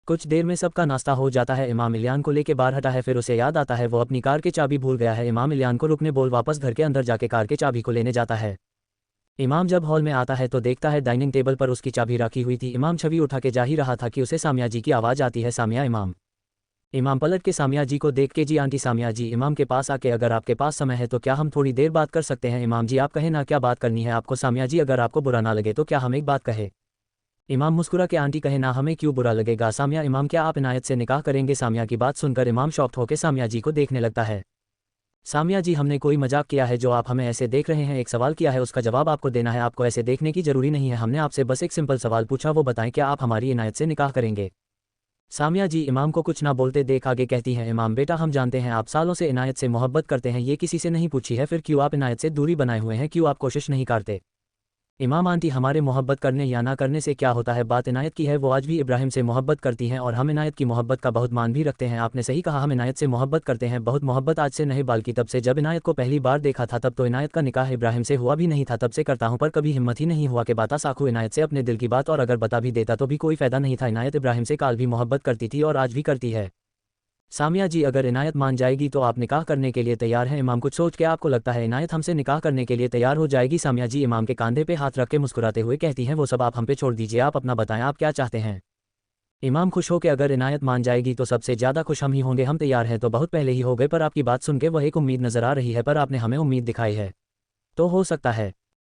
कुछ देर में सबका नाश्ता हो जाता है। इमाम इलियान को लेके बाहर हटा है, फिर उसे याद आता है वो अपनी कार की चाबी भूल गया है। इमाम इलियान को रुकने बोल वापस घर के अंदर जाके कार की चाबी को लेने जाता है। इमाम जब हॉल में आता है तो देखता है डाइनिंग टेबल पर उसकी चाबी रखी हुई थी। इमाम छवि उठा के जा ही रहा था कि उसे सामिया जी की आवाज़ आती है, सामिया। इमाम पलट के सामिया जी को देख के, जी आंटी सामिया जी, इमाम के पास आके, अगर आपके पास समय है तो क्या हम थोड़ी देर बात कर सकते हैं? इमाम जी आप कहें ना, क्या बात करनी है आपको? सामिया जी अगर आपको बुरा ना लगे तो क्या हम एक बात कहे? इमाम मुस्कुरा के, आंटी कहे ना, हमें क्यों बुरा लगेगा? सामिया, इमाम क्या आप इनायत से निकाह करेंगे? सामिया की बात सुनकर इमाम शॉक्ड होकर सामिया जी को देखने लगता है। सामिया जी, हमने कोई मजाक किया है जो आप हमें ऐसे देख रहे हैं? एक सवाल किया है, उसका जवाब आपको देना है, आपको ऐसे देखने की जरूरी नहीं है। हमने आपसे बस एक सिंपल सवाल पूछा, वो बताएं क्या आप हमारी इनायत से निकाह करेंगे? सामिया जी इमाम को कुछ ना बोलते देख आगे कहती हैं, इमाम बेटा हम जानते हैं आप सालों से इनायत से मोहब्बत करते हैं, ये किसी से नहीं पूछी है, फिर क्यों आप इनायत से दूरी बनाए हुए हैं? क्यों आप कोशिश नहीं करते? इमाम, आंटी हमारे मोहब्बत करने या ना करने से क्या होता है? बात इनायत की है, वो आज भी इब्राहिम से मोहब्बत करती हैं और हम इनायत की मोहब्बत का बहुत मान भी रखते हैं। आपने सही कहा, हम इनायत से मोहब्बत करते हैं, बहुत मोहब्बत। आज से नहीं बल्कि तब से जब इनायत को पहली बार देखा था, तब तो इनायत का निकाह इब्राहिम से हुआ भी नहीं था, तब से करता हूँ, पर कभी हिम्मत ही नहीं हुआ कि बता साखू इनायत से अपने दिल की बात, और अगर बता भी देता तो भी कोई फ़ायदा नहीं था। इनायत इब्राहिम से काल भी मोहब्बत करती थी और आज भी करती है। सामिया जी अगर इनायत मान जाएगी तो आप निकाह करने के लिए तैयार हैं? इमाम, कुछ सोच के आपको लगता है इनायत हमसे निकाह करने के लिए तैयार हो जाएगी? सामिया जी इमाम के कंधे पे हाथ रख के मुस्कुराते हुए कहती हैं, वो सब आप हम पे छोड़ दीजिए, आप अपना बताएं, आप क्या चाहते हैं? इमाम खुश हो के, अगर इनायत मान जाएगी तो सबसे ज़्यादा खुश हम ही होंगे, हम तैयार हैं तो बहुत पहले ही हो गए, पर आपकी बात सुन के वह एक उम्मीद नज़र आ रही है, पर आपने हमें उम्मीद दिखाई है तो हो सकता है।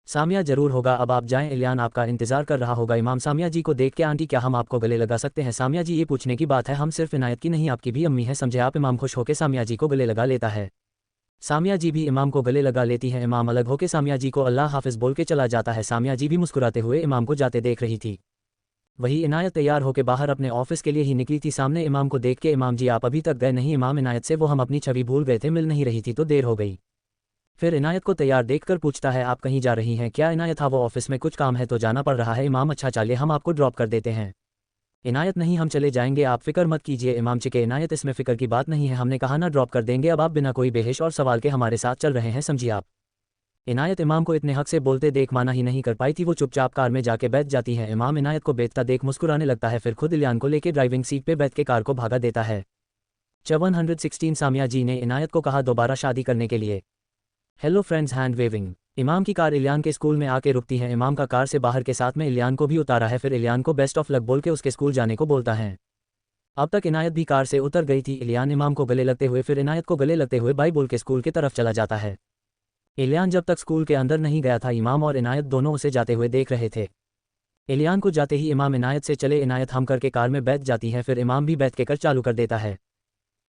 सामिया, ज़रूर होगा, अब आप जाएं, इलियान आपका इंतज़ार कर रहा होगा। इमाम सामिया जी को देख के, आंटी क्या हम आपको गले लगा सकते हैं? सामिया जी ये पूछने की बात है, हम सिर्फ इनायत की नहीं आपकी भी अम्मी है, समझे आप? इमाम खुश होकर सामिया जी को गले लगा लेता है। सामिया जी भी इमाम को गले लगा लेती है। इमाम अलग होकर सामिया जी को अल्लाह हाफिज़ बोल के चला जाता है। सामिया जी भी मुस्कुराते हुए इमाम को जाते देख रही थी। वही इनायत तैयार होकर बाहर अपने ऑफिस के लिए ही निकली थी। सामने इमाम को देख के, इमाम जी आप अभी तक गए नहीं? इमाम, इनायत से वो हम अपनी छवि भूल गए थे, मिल नहीं रही थी तो देर हो गई। फिर इनायत को तैयार देखकर पूछता है, आप कहीं जा रही हैं क्या? इनायत, हाँ वो ऑफिस में कुछ काम है तो जाना पड़ रहा है। इमाम, अच्छा चलिए हम आपको ड्रॉप कर देते हैं। इनायत, नहीं हम चले जाएंगे, आप फिक्र मत कीजिए। इमाम चिके, इनायत इसमें फ़िक्र की बात नहीं है, हमने कहा ना ड्रॉप कर देंगे, अब आप बिना कोई बहस और सवाल के हमारे साथ चल रहे हैं, समझिए आप? इनायत इमाम को इतने हक से बोलते देख माना ही नहीं कर पाई थी, वो चुपचाप कार में जाके बैठ जाती है। इमाम इनायत को बेचता देख मुस्कुराने लगता है, फिर खुद इलियान को लेकर ड्राइविंग सीट पे बैठ के कार को भागा देता है। 716 सामिया जी ने इनायत को कहा दोबारा शादी करने के लिए। Hello friends, hand waving. Imam की कार इलियान के स्कूल में आके रुकती है। इमाम का कार से बाहर के साथ में इलियान को भी उतारा है, फिर इलियान को बेस्ट ऑफ लक बोल के उसके स्कूल जाने को बोलता है। अब तक इनायत भी कार से उतर गई थी। इलियान इमाम को गले लगते हुए, फिर इनायत को गले लगते हुए बाय बोल के स्कूल की तरफ चला जाता है। इलियान जब तक स्कूल के अंदर नहीं गया था, इमाम और इनायत दोनों उसे जाते हुए देख रहे थे। इलियान को जाते ही इमाम इनायत से, चले इनायत, हम करके कार में बैठ जाती है, फिर इमाम भी बैठ के कर चालू कर देता है।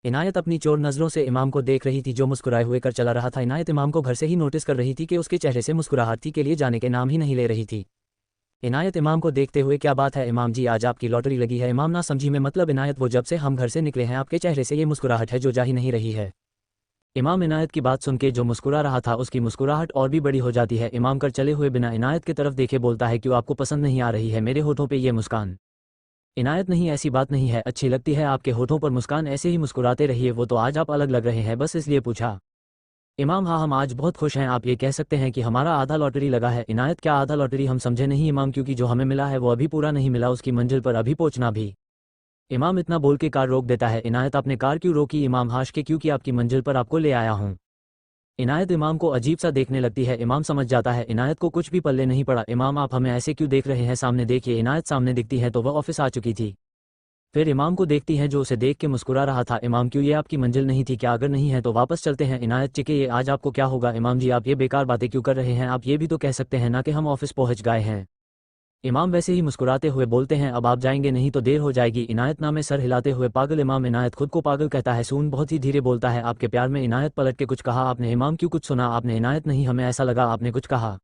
इनायत अपनी चोर नज़रों से इमाम को देख रही थी जो मुस्कुराए हुए कर चला रहा था। इनायत इमाम को घर से ही नोटिस कर रही थी कि उसके चेहरे से मुस्कुराहट थी, के लिए जाने के नाम ही नहीं ले रही थी। इनायत इमाम को देखते हुए, क्या बात है इमाम जी, आज आपकी लॉटरी लगी है? इमाम, ना समझी मैं, मतलब इनायत, वो जब से हम घर से निकले हैं आपके चेहरे से ये मुस्कुराहट है जो जा ही नहीं रही है। इमाम इनायत की बात सुन के जो मुस्कुरा रहा था उसकी मुस्कुराहट और भी बड़ी हो जाती है। इमाम कर चले हुए बिना इनायत की तरफ देखे बोलता है, क्यों आपको पसंद नहीं आ रही है मेरे होठों पे ये मुस्कान? इनायत, नहीं ऐसी बात नहीं है, अच्छी लगती है आपके होठों पर मुस्कान, ऐसे ही मुस्कुराते रहिए, वो तो आज आप अलग लग रहे हैं, बस इसलिए पूछा। इमाम, हाँ हम आज बहुत खुश हैं, आप ये कह सकते हैं कि हमारा आधा लॉटरी लगा है। इनायत, क्या आधा लॉटरी? हम समझे नहीं इमाम, क्योंकि जो हमें मिला है वो अभी पूरा नहीं मिला, उसकी मंजिल पर अभी पहुंचना भी। इमाम इतना बोल के कार रोक देता है। इनायत, आपने कार क्यों रोकी? इमाम, हाश के, क्योंकि आपकी मंजिल पर आपको ले आया हूँ। इनायत इमाम को अजीब सा देखने लगती है। इमाम समझ जाता है इनायत को कुछ भी पल्ले नहीं पड़ा। इमाम, आप हमें ऐसे क्यों देख रहे हैं? सामने देखिए। इनायत सामने दिखती है तो वह ऑफिस आ चुकी थी। फिर इमाम को देखती है जो उसे देख के मुस्कुरा रहा था। इमाम, क्यों ये आपकी मंजिल नहीं थी क्या? अगर नहीं है तो वापस चलते हैं। इनायत चिके, ये आज आपको क्या होगा? इमाम जी, आप ये बेकार बातें क्यों कर रहे हैं? आप ये भी तो कह सकते हैं ना कि हम ऑफिस पहुंच गए हैं। इमाम वैसे ही मुस्कुराते हुए बोलते हैं, अब आप जाएंगे नहीं तो देर हो जाएगी। इनायत नामे सर हिलाते हुए, पागल। इमाम इनायत खुद को पागल कहता है। सून बहुत ही धीरे बोलता है, आपके प्यार में। इनायत पलट के, कुछ कहा आपने? इमाम, क्यों, कुछ सुना आपने? इनायत, नहीं, हमें ऐसा लगा आपने कुछ कहा।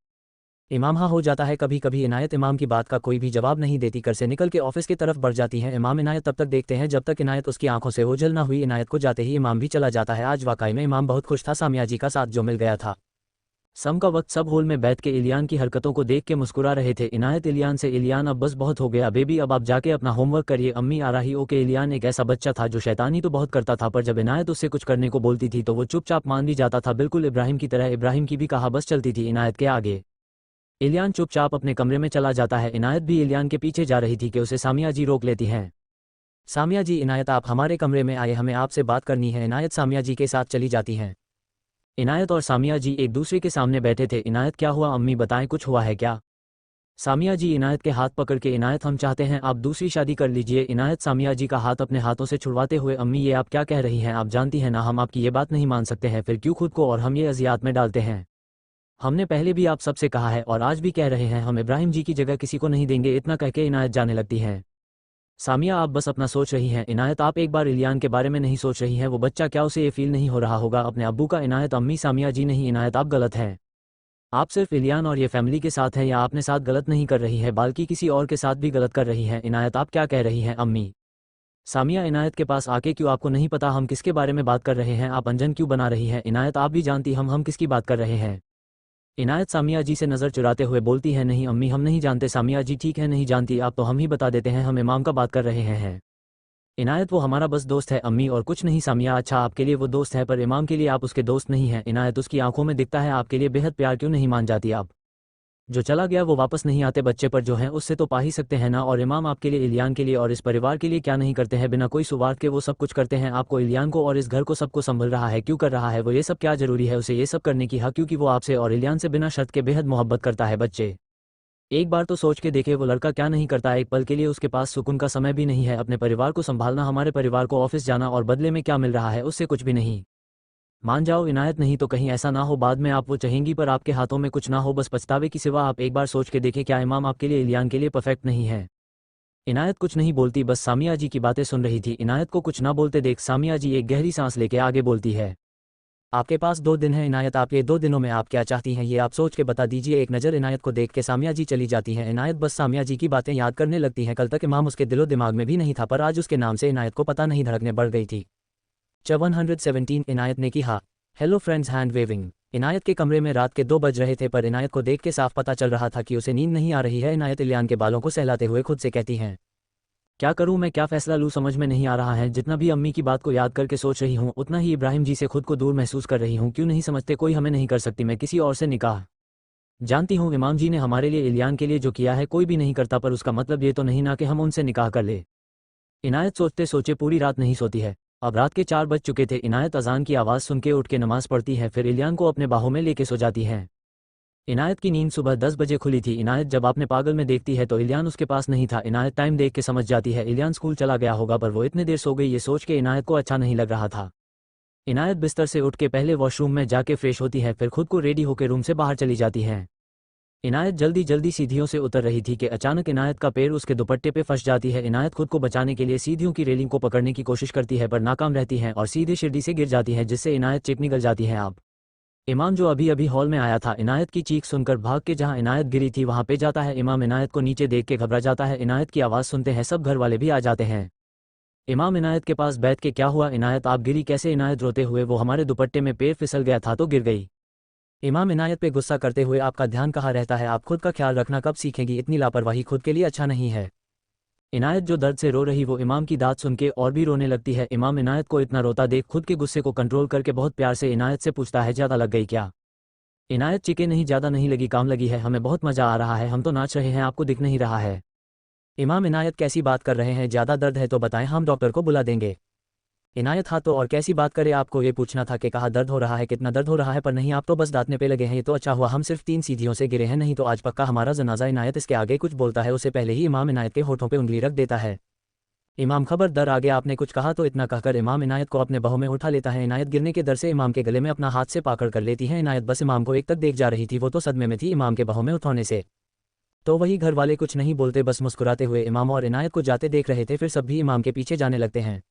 इमाम, हाँ हो जाता है कभी कभी। इनायत इमाम की बात का कोई भी जवाब नहीं देती, कर से निकल के ऑफिस की तरफ बढ़ जाती है। इमाम इनायत तब तक देखते हैं जब तक इनायत उसकी आंखों से ओझल ना हुई। इनायत को जाते ही इमाम भी चला जाता है। आज वाकई में इमाम बहुत खुश था सामिया जी का साथ जो मिल गया था। सम का वक्त सब हॉल में बैठ के इलियान की हरकतों को देख के मुस्कुरा रहे थे। इनायत इलियान से, इलियान अब बस बहुत हो गया बेबी, अब आप जाके अपना होमवर्क करिए, अम्मी आ रही। ओके। इलियान एक ऐसा बच्चा था जो शैतानी तो बहुत करता था, पर जब इनायत उससे कुछ करने को बोलती थी तो वो चुपचाप मान भी जाता था, बिल्कुल इब्राहिम की तरह। इब्राहिम की भी कहा बस चलती थी इनायत के आगे। इलियान चुपचाप अपने कमरे में चला जाता है। इनायत भी इलियान के पीछे जा रही थी कि उसे सामिया जी रोक लेती हैं। सामिया जी, इनायत आप हमारे कमरे में आए, हमें आपसे बात करनी है। इनायत सामिया जी के साथ चली जाती हैं। इनायत और सामिया जी एक दूसरे के सामने बैठे थे। इनायत, क्या हुआ अम्मी, बताएं कुछ हुआ है क्या? सामिया जी इनायत के हाथ पकड़ के, इनायत हम चाहते हैं आप दूसरी शादी कर लीजिए। इनायत सामिया जी का हाथ अपने हाथों से छुड़वाते हुए, अम्मी ये आप क्या कह रही हैं, आप जानती हैं ना हम आपकी ये बात नहीं मान सकते हैं, फिर क्यों खुद को और हम ये अजियात में डालते हैं। हमने पहले भी आप सबसे कहा है और आज भी कह रहे हैं, हम इब्राहिम जी की जगह किसी को नहीं देंगे। इतना कह के इनायत जाने लगती हैं। सामिया आप बस अपना सोच रही हैं। इनायत आप एक बार इलियान के बारे में नहीं सोच रही हैं, वो बच्चा, क्या उसे ये फील नहीं हो रहा होगा अपने अब्बू का? इनायत, अम्मी सामिया जी नहीं, इनायत आप गलत हैं। आप सिर्फ इलियान और ये फैमिली के साथ हैं या आपने साथ गलत नहीं कर रही है बल्कि किसी और के साथ भी गलत कर रही हैं। इनायत आप क्या कह रही हैं अम्मी? सामिया इनायत के पास आके, क्यों आपको नहीं पता हम किसके बारे में बात कर रहे हैं, आप अनजान क्यों बना रही हैं? इनायत आप भी जानती हम किसकी बात कर रहे हैं। इनायत सामिया जी से नज़र चुराते हुए बोलती है, नहीं अम्मी हम नहीं जानते। सामिया जी ठीक है नहीं जानती आप तो हम ही बता देते हैं, हम इमाम का बात कर रहे हैं। इनायत वो हमारा बस दोस्त है अम्मी और कुछ नहीं। सामिया अच्छा आपके लिए वो दोस्त है पर इमाम के लिए आप उसके दोस्त नहीं हैं। इनायत उसकी आंखों में दिखता है आपके लिए बेहद प्यार, क्यों नहीं मान जाती आप? जो चला गया वो वापस नहीं आते, बच्चे पर जो हैं उससे तो पा ही सकते हैं ना। और इमाम आपके लिए, इलियान के लिए और इस परिवार के लिए क्या नहीं करते हैं, बिना कोई स्वार्थ के वो सब कुछ करते हैं आपको, इलियान को और इस घर को सबको संभल रहा है। क्यों कर रहा है वो ये सब, क्या जरूरी है उसे ये सब करने की? हाँ क्योंकि वो आपसे और इलियान से बिना शर्त के बेहद मोहब्बत करता है। बच्चे एक बार तो सोच के देखे वो लड़का क्या नहीं करता, एक पल के लिए उसके पास सुकून का समय भी नहीं है अपने परिवार को संभालना, हमारे परिवार को ऑफिस जाना और बदले में क्या मिल रहा है उससे कुछ भी नहीं। मान जाओ इनायत, नहीं तो कहीं ऐसा ना हो बाद में आप वो चाहेंगी पर आपके हाथों में कुछ ना हो, बस पछतावे की सिवा। आप एक बार सोच के देखें, क्या इमाम आपके लिए, इलियान के लिए परफेक्ट नहीं है? इनायत कुछ नहीं बोलती, बस सामिया जी की बातें सुन रही थी। इनायत को कुछ ना बोलते देख सामिया जी एक गहरी सांस लेके आगे बोलती है, आपके पास 2 दिन है इनायत, आपके 2 दिनों में आप क्या चाहती हैं ये आप सोच के बता दीजिए। एक नज़र इनायत को देख के सामिया जी चली जाती हैं। इनायत बस सामिया जी की बातें याद करने लगती हैं। कल तक इमाम उसके दिलो दिमाग में भी नहीं था पर आज उसके नाम से इनायत को पता नहीं धड़कने बढ़ गई थी। 117 इनायत ने कहा, हेलो फ्रेंड्स, हैंड वेविंग। इनायत के कमरे में रात के 2 बज रहे थे पर इनायत को देख के साफ पता चल रहा था कि उसे नींद नहीं आ रही है। इनायत इलियान के बालों को सहलाते हुए खुद से कहती हैं, क्या करूं मैं, क्या फैसला लूं, समझ में नहीं आ रहा है। जितना भी अम्मी की बात को याद करके सोच रही हूं उतना ही इब्राहिम जी से खुद को दूर महसूस कर रही हूं। क्यों नहीं समझते, कोई हमें नहीं कर सकती, मैं किसी और से निकाह। जानती हूं इमाम जी ने हमारे लिए, इलियान के लिए जो किया है कोई भी नहीं करता, पर उसका मतलब ये तो नहीं ना कि हम उनसे निकाह कर ले। इनायत सोचते सोचे पूरी रात नहीं सोती है। अब रात के 4 बज चुके थे। इनायत अजान की आवाज़ सुन के उठ के नमाज पढ़ती है, फिर इलियान को अपने बाहों में लेके सो जाती है। इनायत की नींद सुबह 10 बजे खुली थी। इनायत जब आपने पागल में देखती है तो इलियान उसके पास नहीं था। इनायत टाइम देख के समझ जाती है इलियान स्कूल चला गया होगा, पर वो इतने देर सो गई ये सोच के इनायत को अच्छा नहीं लग रहा था। इनायत बिस्तर से उठ के पहले वॉशरूम में जाके फ्रेश होती है, फिर खुद को रेडी होकर रूम से बाहर चली जाती है। इनायत जल्दी जल्दी सीढ़ियों से उतर रही थी कि अचानक इनायत का पैर उसके दुपट्टे पे फंस जाती है। इनायत खुद को बचाने के लिए सीढ़ियों की रेलिंग को पकड़ने की कोशिश करती है पर नाकाम रहती है और सीधे सीढ़ी से गिर जाती है, जिससे इनायत चिप निकल जाती है। आप इमाम जो अभी अभी हॉल में आया था इनायत की चीख सुनकर भाग के जहां इनायत गिरी थी वहां पे जाता है। इमाम इनायत को नीचे देख के घबरा जाता है। इनायत की आवाज़ सुनते हैं सब घर वाले भी आ जाते हैं। इमाम इनायत के पास बैठ के, क्या हुआ इनायत, आप गिरी कैसे? इनायत रोते हुए, वो हमारे दुपट्टे में पैर फिसल गया था तो गिर गई। इमाम इनायत पे गुस्सा करते हुए, आपका ध्यान कहाँ रहता है, आप खुद का ख्याल रखना कब सीखेंगी, इतनी लापरवाही खुद के लिए अच्छा नहीं है। इनायत जो दर्द से रो रही वो इमाम की दाद सुन के और भी रोने लगती है। इमाम इनायत को इतना रोता देख खुद के गुस्से को कंट्रोल करके बहुत प्यार से इनायत से पूछता है, ज़्यादा लग गई क्या? इनायत चिके, नहीं ज़्यादा नहीं लगी, काम लगी है, हमें बहुत मज़ा आ रहा है, हम तो नाच रहे हैं, आपको दिख नहीं रहा है। इमाम इनायत कैसी बात कर रहे हैं, ज़्यादा दर्द है तो बताएं, हम डॉक्टर को बुला देंगे। इनायत हाँ तो और कैसी बात करे, आपको ये पूछना था कि कहाँ दर्द हो रहा है, कितना दर्द हो रहा है, पर नहीं आप तो बस दांतने पे लगे हैं, ये तो अच्छा हुआ हम सिर्फ 3 सीढ़ियों से गिरे हैं, नहीं तो आज पक्का हमारा जनाजा। इनायत इसके आगे कुछ बोलता है उससे पहले ही इमाम इनायत के होठों पे उंगली रख देता है। इमाम खबरदार, आगे आपने कुछ कहा तो इतना कहकर इमाम इनायत को अपने बाहों में उठा लेता है। इनायत गिरने के डर से इमाम के गले में अपना हाथ से पाकड़ कर लेती है। इनायत बस इमाम को एक तक देख जा रही थी, वो तो सदमे में थी इमाम के बाहों में उठाने से। तो वही घर वाले कुछ नहीं बोलते, बस मुस्कुराते हुए इमाम और इनायत को जाते देख रहे थे। फिर सब भी इमाम के पीछे जाने लगते हैं।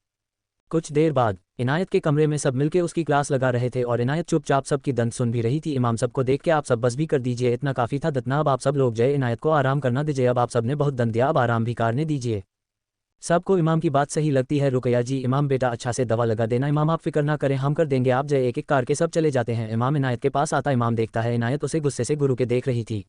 कुछ देर बाद इनायत के कमरे में सब मिलके उसकी क्लास लगा रहे थे और इनायत चुपचाप सबकी दंत सुन भी रही थी। इमाम सबको देख के, आप सब बस भी कर दीजिए, इतना काफ़ी था दतना, अब आप सब लोग जाए, इनायत को आराम करना दीजिए, अब आप सब ने बहुत दंत दिया, अब आराम भी करने दीजिए। सबको इमाम की बात सही लगती है। रुकैया जी, इमाम बेटा अच्छा से दवा लगा देना। इमाम आप फिक्र ना करें, हम कर देंगे। आप जय एक एक करके सब चले जाते हैं। इमाम इनायत के पास आता। इमाम देखता है इनायत उसे गुस्से से गुरु के देख रही थी।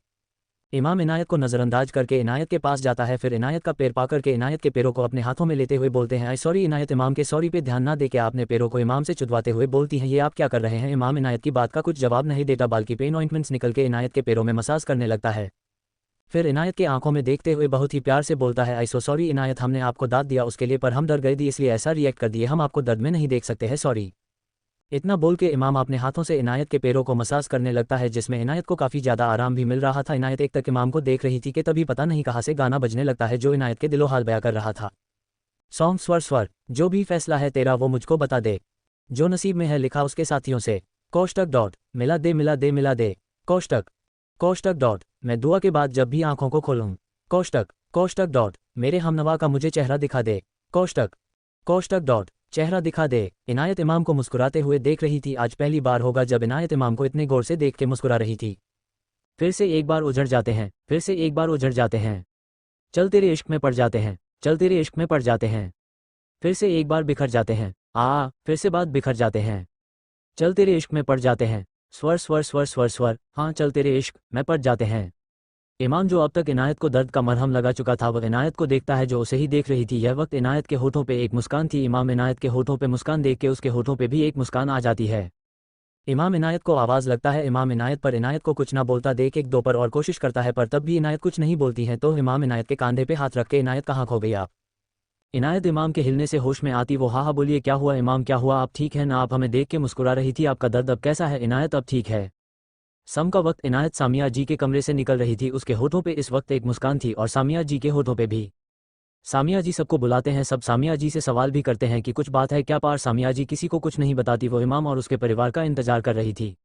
इमाम इनायत को नज़रअंदाज करके इनायत के पास जाता है। फिर इनायत का पैर पा करके इनायत के पैरों को अपने हाथों में लेते हुए बोलते हैं, आई सॉरी। इनायत इमाम के सॉरी पे ध्यान ना देके अपने पैरों को इमाम से चुदवाते हुए बोलती हैं, ये आप क्या कर रहे हैं। इमाम इनायत की बात का कुछ जवाब नहीं देता, बल्कि पेन ऑइंटमेंट्स निकल के इनायत के पैरों में मसाज करने लगता है। फिर इनायत की आंखों में देखते हुए बहुत ही प्यार से बोलता है, आई सो सॉरी इनायत, हमने आपको दाद दिया उसके लिए, पर हम डर गए थी इसलिए ऐसा रिएक्ट कर दिए। हम आपको दर्द में नहीं देख सकते हैं, सॉरी। इतना बोल के इमाम अपने हाथों से इनायत के पैरों को मसाज करने लगता है, जिसमें इनायत को काफ़ी ज़्यादा आराम भी मिल रहा था। इनायत एक तक इमाम को देख रही थी कि तभी पता नहीं कहाँ से गाना बजने लगता है जो इनायत के दिलो हाल बयां कर रहा था। सॉन्ग स्वर स्वर, जो भी फैसला है तेरा वो मुझको बता दे, जो नसीब में है लिखा उसके साथियों से। कोष्टक डॉट, मिला दे मिला दे मिला दे। कोष्टक कोष्टक डॉट, मैं दुआ के बाद जब भी आंखों को खोलूं। कोष्टक कोष्टक डॉट, मेरे हमनवा का मुझे चेहरा दिखा दे। कोष्टक कोष्टक डॉट, चेहरा दिखा दे। इनायत इमाम को मुस्कुराते हुए देख रही थी। आज पहली बार होगा जब इनायत इमाम को इतने गौर से देख के मुस्कुरा रही थी। फिर से एक बार उजड़ जाते हैं, फिर से एक बार उजड़ जाते हैं। चल तेरे इश्क में पड़ जाते हैं, चल तेरे इश्क में पड़ जाते हैं। फिर से एक बार बिखर जाते हैं, फिर से बात बिखर जाते हैं। चल तेरे इश्क में पड़ जाते हैं, स्वर स्वर स्वर स्वर स्वर, हाँ चल तेरे इश्क में पड़ जाते हैं। इमाम जो अब तक इनायत को दर्द का मरहम लगा चुका था, वह इनायत को देखता है जो उसे ही देख रही थी। यह वक्त इनायत के होठों पे एक मुस्कान थी। इमाम इनायत के होठों पे मुस्कान देख के उसके होठों पे भी एक मुस्कान आ जाती है। इमाम इनायत को आवाज़ लगता है इमाम इनायत पर। इनायत को कुछ ना बोलता देख एक दो पर और कोशिश करता है, पर तब भी इनायत कुछ नहीं बोलती है। तो इमाम इनायत के कांधे पे हाथ रख के, इनायत कहाँ खो गई आप। इनायत इमाम के हिलने से होश में आती। वो हाँ बोलिए क्या हुआ इमाम, क्या हुआ, आप ठीक है ना, आप हमें देख के मुस्कुरा रही थी, आपका दर्द अब कैसा है। इनायत अब ठीक है। सम का वक्त इनायत सामिया जी के कमरे से निकल रही थी। उसके होठों पे इस वक्त एक मुस्कान थी और सामिया जी के होठों पे भी। सामिया जी सबको बुलाते हैं, सब सामिया जी से सवाल भी करते हैं कि कुछ बात है क्या, पार सामिया जी किसी को कुछ नहीं बताती। वो इमाम और उसके परिवार का इंतजार कर रही थी।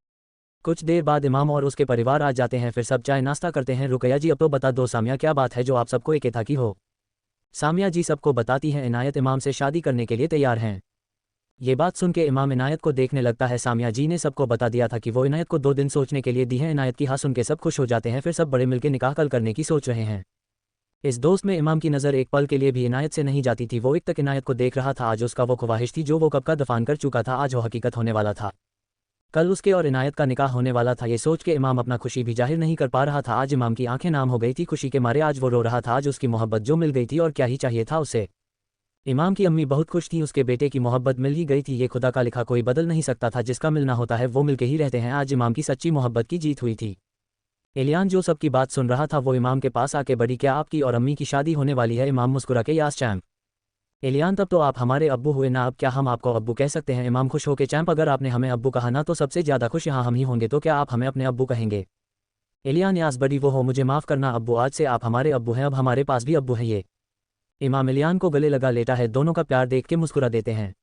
कुछ देर बाद इमाम और उसके परिवार आ जाते हैं। फिर सब चाय नाश्ता करते हैं। रुकैया जी अब तो बता दो सामिया, क्या बात है जो आप सबको एक था की हो। सामिया जी सबको बताती हैं इनायत इमाम से शादी करने के लिए तैयार हैं। ये बात सुन के इमाम इनायत को देखने लगता है। सामिया जी ने सबको बता दिया था कि वो इनायत को 2 दिन सोचने के लिए दी है। इनायत की हाँ सुन के सब खुश हो जाते हैं। फिर सब बड़े मिलकर निकाह कल करने की सोच रहे हैं। इस दोस्त में इमाम की नज़र एक पल के लिए भी इनायत से नहीं जाती थी। वो एक तक इनायत को देख रहा था। आज उसका वो ख्वाहिश थी जो वो कब का दफान कर चुका था, आज वो हकीकत होने वाला था। कल उसके और इनायत का निकाह होने वाला था। ये सोच के इमाम अपना खुशी भी जाहिर नहीं कर पा रहा था। आज इमाम की आंखें नाम हो गई थी खुशी के मारे। आज वो रो रहा था। आज उसकी मोहब्बत जो मिल गई थी, और क्या ही चाहिए था उसे। इमाम की अम्मी बहुत खुश थी, उसके बेटे की मोहब्बत मिल ही गई थी। ये खुदा का लिखा कोई बदल नहीं सकता था, जिसका मिलना होता है वो मिलके ही रहते हैं। आज इमाम की सच्ची मोहब्बत की जीत हुई थी। एलियान जो सबकी बात सुन रहा था वो इमाम के पास आके, बड़ी क्या आपकी और अम्मी की शादी होने वाली है। इमाम मुस्कुरा के, यास चैम्प। एलियान तब तो आप हमारे अब्बू हुए ना, अब क्या हम आपको अब्बू कह सकते हैं। इमाम खुश होके, चैम्प अगर आपने हमें अब्बू कहा ना तो सबसे ज़्यादा खुश यहाँ हम ही होंगे, तो क्या आप हमें अपने अब्बू कहेंगे। एलियान, यास बड़ी वो हो, मुझे माफ़ करना अब्बू, आज से आप हमारे अब्बू हैं, अब हमारे पास भी अब्बू है। ये इमाम एलियान को गले लगा लेता है। दोनों का प्यार देख के मुस्कुरा देते हैं।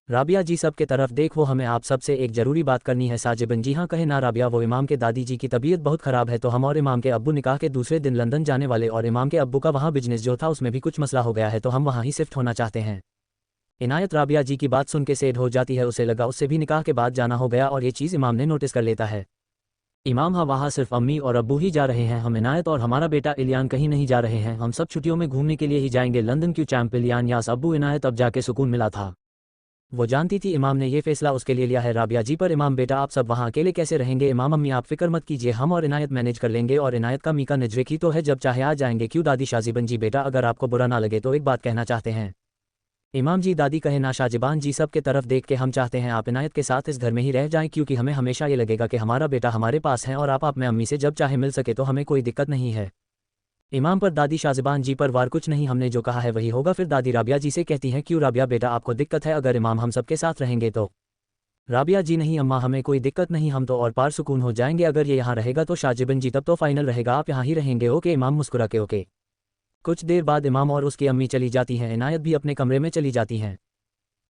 राबिया जी सब के तरफ देख, वो हमें आप सब से एक ज़रूरी बात करनी है। साजिबन, जी हाँ कहे ना राबिया, वो इमाम के दादी जी की तबीयत बहुत ख़राब है, तो हम और इमाम के अब्बू निकाह के दूसरे दिन लंदन जाने वाले, और इमाम के अब्बू का वहाँ बिजनेस जो था उसमें भी कुछ मसला हो गया है, तो हम वहाँ ही शिफ्ट होना चाहते हैं। इनायत राबिया जी की बात सुन के सेड हो जाती है। उसे लगा उससे भी निकाह के बाद जाना हो गया, और ये चीज़ इमाम ने नोटिस कर लेता है। इमाम, हाँ वहाँ सिर्फ अम्मी और अब्बू ही जा रहे हैं, हम इनायत और हमारा बेटा इलियान कहीं नहीं जा रहे हैं। हम सब छुट्टियों में घूमने के लिए ही जाएंगे लंदन। क्यों चैम्प, इलियान, यास, अब्बू, इनायत अब जाके सुकून मिला था। वो जानती थी इमाम ने ये फैसला उसके लिए लिया है राबिया जी पर। इमाम, बेटा आप सब वहाँ अकेले कैसे रहेंगे। इमाम, अम्मी आप फिक्र मत कीजिए, हम और इनायत मैनेज कर लेंगे, और इनायत का मीका नजरे की तो है, जब चाहे आ जाएंगे। क्यों दादी शाजिबन जी, बेटा अगर आपको बुरा ना लगे तो एक बात कहना चाहते हैं। इमाम जी, दादी कहे ना। शाजिबान जी सब के तरफ देख के, हम चाहते हैं आप इनायत के साथ इस घर में ही रह जाएं, क्योंकि हमें हमेशा ये लगेगा कि हमारा बेटा हमारे पास है, और आप में अम्मी से जब चाहे मिल सके तो हमें कोई दिक्कत नहीं है। इमाम पर दादी शाजिबान जी पर वार कुछ नहीं, हमने जो कहा है वही होगा। फिर दादी राबिया जी से कहती हैं, क्यों राबिया बेटा आपको दिक्कत है अगर इमाम हम सबके साथ रहेंगे तो। राबिया जी, नहीं अम्मा हमें कोई दिक्कत नहीं, हम तो और पार सुकून हो जाएंगे अगर ये यहाँ रहेगा तो। शाजिबन जी, तब तो फाइनल रहेगा, आप यहाँ ही रहेंगे। ओके इमाम मुस्कुरा के ओके। कुछ देर बाद इमाम और उसकी अम्मी चली जाती हैं। इनायत भी अपने कमरे में चली जाती हैं।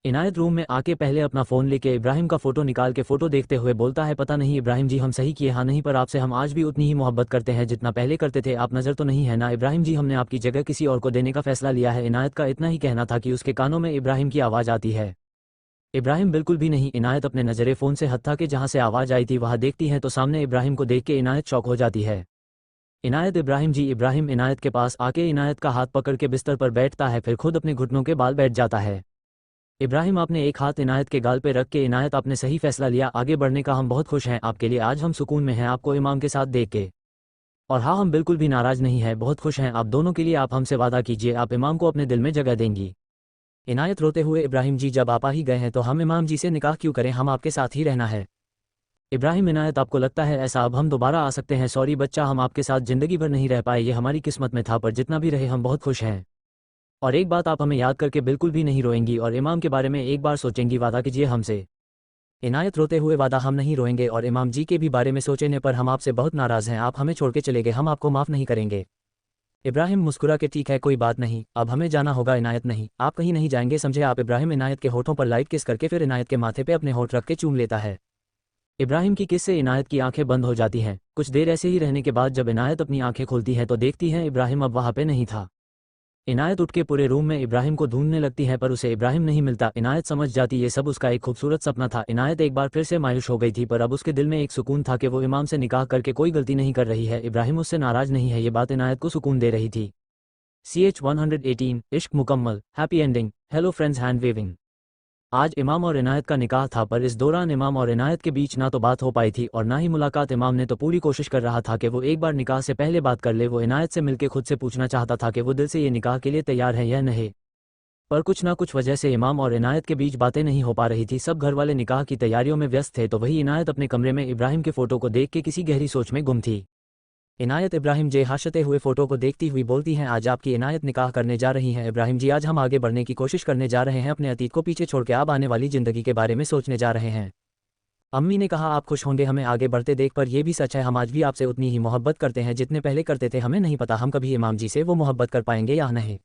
इनायत रूम में आके पहले अपना फ़ोन लेके इब्राहिम का फ़ोटो निकाल के फ़ोटो देखते हुए बोलता है, पता नहीं इब्राहिम जी हम सही किए हाँ नहीं, पर आपसे हम आज भी उतनी ही मोहब्बत करते हैं जितना पहले करते थे। आप नज़र तो नहीं है ना इब्राहिम जी, हमने आपकी जगह किसी और को देने का फ़ैसला लिया है। इनायत का इतना ही कहना था कि उसके कानों में इब्राहिम की आवाज़ आती है। इब्राहिम, बिल्कुल भी नहीं। इनायत अपने नज़रे फ़ोन से हत्था के जहाँ से आवाज़ आई थी वहाँ देखती है तो सामने इब्राहिम को देख के इनायत शॉक हो जाती है। इनायत इब्राहिम जी। इब्राहिम इनायत के पास आके इनायत का हाथ पकड़ के बिस्तर पर बैठता है, फिर खुद अपने घुटनों के बाल बैठ जाता है। इब्राहिम आपने एक हाथ इनायत के गाल पे रख के, इनायत आपने सही फैसला लिया आगे बढ़ने का, हम बहुत खुश हैं आपके लिए, आज हम सुकून में हैं आपको इमाम के साथ देख के। और हाँ, हम बिल्कुल भी नाराज नहीं है, बहुत खुश हैं आप दोनों के लिए। आप हमसे वादा कीजिए आप इमाम को अपने दिल में जगह देंगी। इनायत रोते हुए, इब्राहिम जी जब आप आ ही गए हैं तो हम इमाम जी से निकाह क्यों करें, हम आपके साथ ही रहना है। इब्राहिम इनायत आपको लगता है ऐसा अब हम दोबारा आ सकते हैं? सॉरी बच्चा, हम आपके साथ ज़िंदगी भर नहीं रह पाए, ये हमारी किस्मत में था, पर जितना भी रहे हम बहुत खुश हैं। और एक बात, आप हमें याद करके बिल्कुल भी नहीं रोएंगी और इमाम के बारे में एक बार सोचेंगी, वादा कीजिए हमसे। इनायत रोते हुए, वादा, हम नहीं रोएंगे और इमाम जी के भी बारे में सोचने पर हम आपसे बहुत नाराज़ हैं, आप हमें छोड़ के चले गए, हम आपको माफ़ नहीं करेंगे। इब्राहिम मुस्कुरा के, ठीक है कोई बात नहीं, अब हमें जाना होगा। इनायत नहीं, आप कहीं नहीं जाएंगे समझे आप। इब्राहिम इनायत के होठों पर लाइट किस करके फिर इनायत के माथे पे अपने होठ रख के चूम लेता है। इब्राहिम की किस से इनायत की आंखें बंद हो जाती हैं। कुछ देर ऐसे ही रहने के बाद जब इनायत अपनी आंखें खोलती है तो देखती है इब्राहिम अब वहाँ पे नहीं था। इनायत उठ के पूरे रूम में इब्राहिम को ढूंढने लगती है पर उसे इब्राहिम नहीं मिलता। इनायत समझ जाती ये सब उसका एक खूबसूरत सपना था। इनायत एक बार फिर से मायूस हो गई थी, पर अब उसके दिल में एक सुकून था कि वो इमाम से निकाह करके कोई गलती नहीं कर रही है, इब्राहिम उससे नाराज नहीं है, ये बात इनायत को सुकून दे रही थी। CH 118 इश्क मुकम्मल, happy ending. Hello friends, hand waving. आज इमाम और इनायत का निकाह था, पर इस दौरान इमाम और इनायत के बीच ना तो बात हो पाई थी और ना ही मुलाकात। इमाम ने तो पूरी कोशिश कर रहा था कि वो एक बार निकाह से पहले बात कर ले, वो इनायत से मिलके खुद से पूछना चाहता था कि वो दिल से ये निकाह के लिए तैयार है या नहीं। पर कुछ ना कुछ वजह से इमाम और इनायत के बीच बातें नहीं हो पा रही थी। सब घर वाले निकाह की तैयारियों में व्यस्त थे, तो वही इनायत अपने कमरे में इब्राहिम के फोटो को देख के किसी गहरी सोच में गुम थी। इनायत इब्राहिम जे हाशते हुए फोटो को देखती हुई बोलती हैं, आज आपकी इनायत निकाह करने जा रही हैं इब्राहिम जी, आज हम आगे बढ़ने की कोशिश करने जा रहे हैं, अपने अतीत को पीछे छोड़ के अब आने वाली ज़िंदगी के बारे में सोचने जा रहे हैं। अम्मी ने कहा आप खुश होंगे हमें आगे बढ़ते देख, पर यह भी सच है हम आज भी आपसे उतनी ही मोहब्बत करते हैं जितने पहले करते थे। हमें नहीं पता हम कभी इमाम जी से वो मोहब्बत कर पाएंगे या नहीं।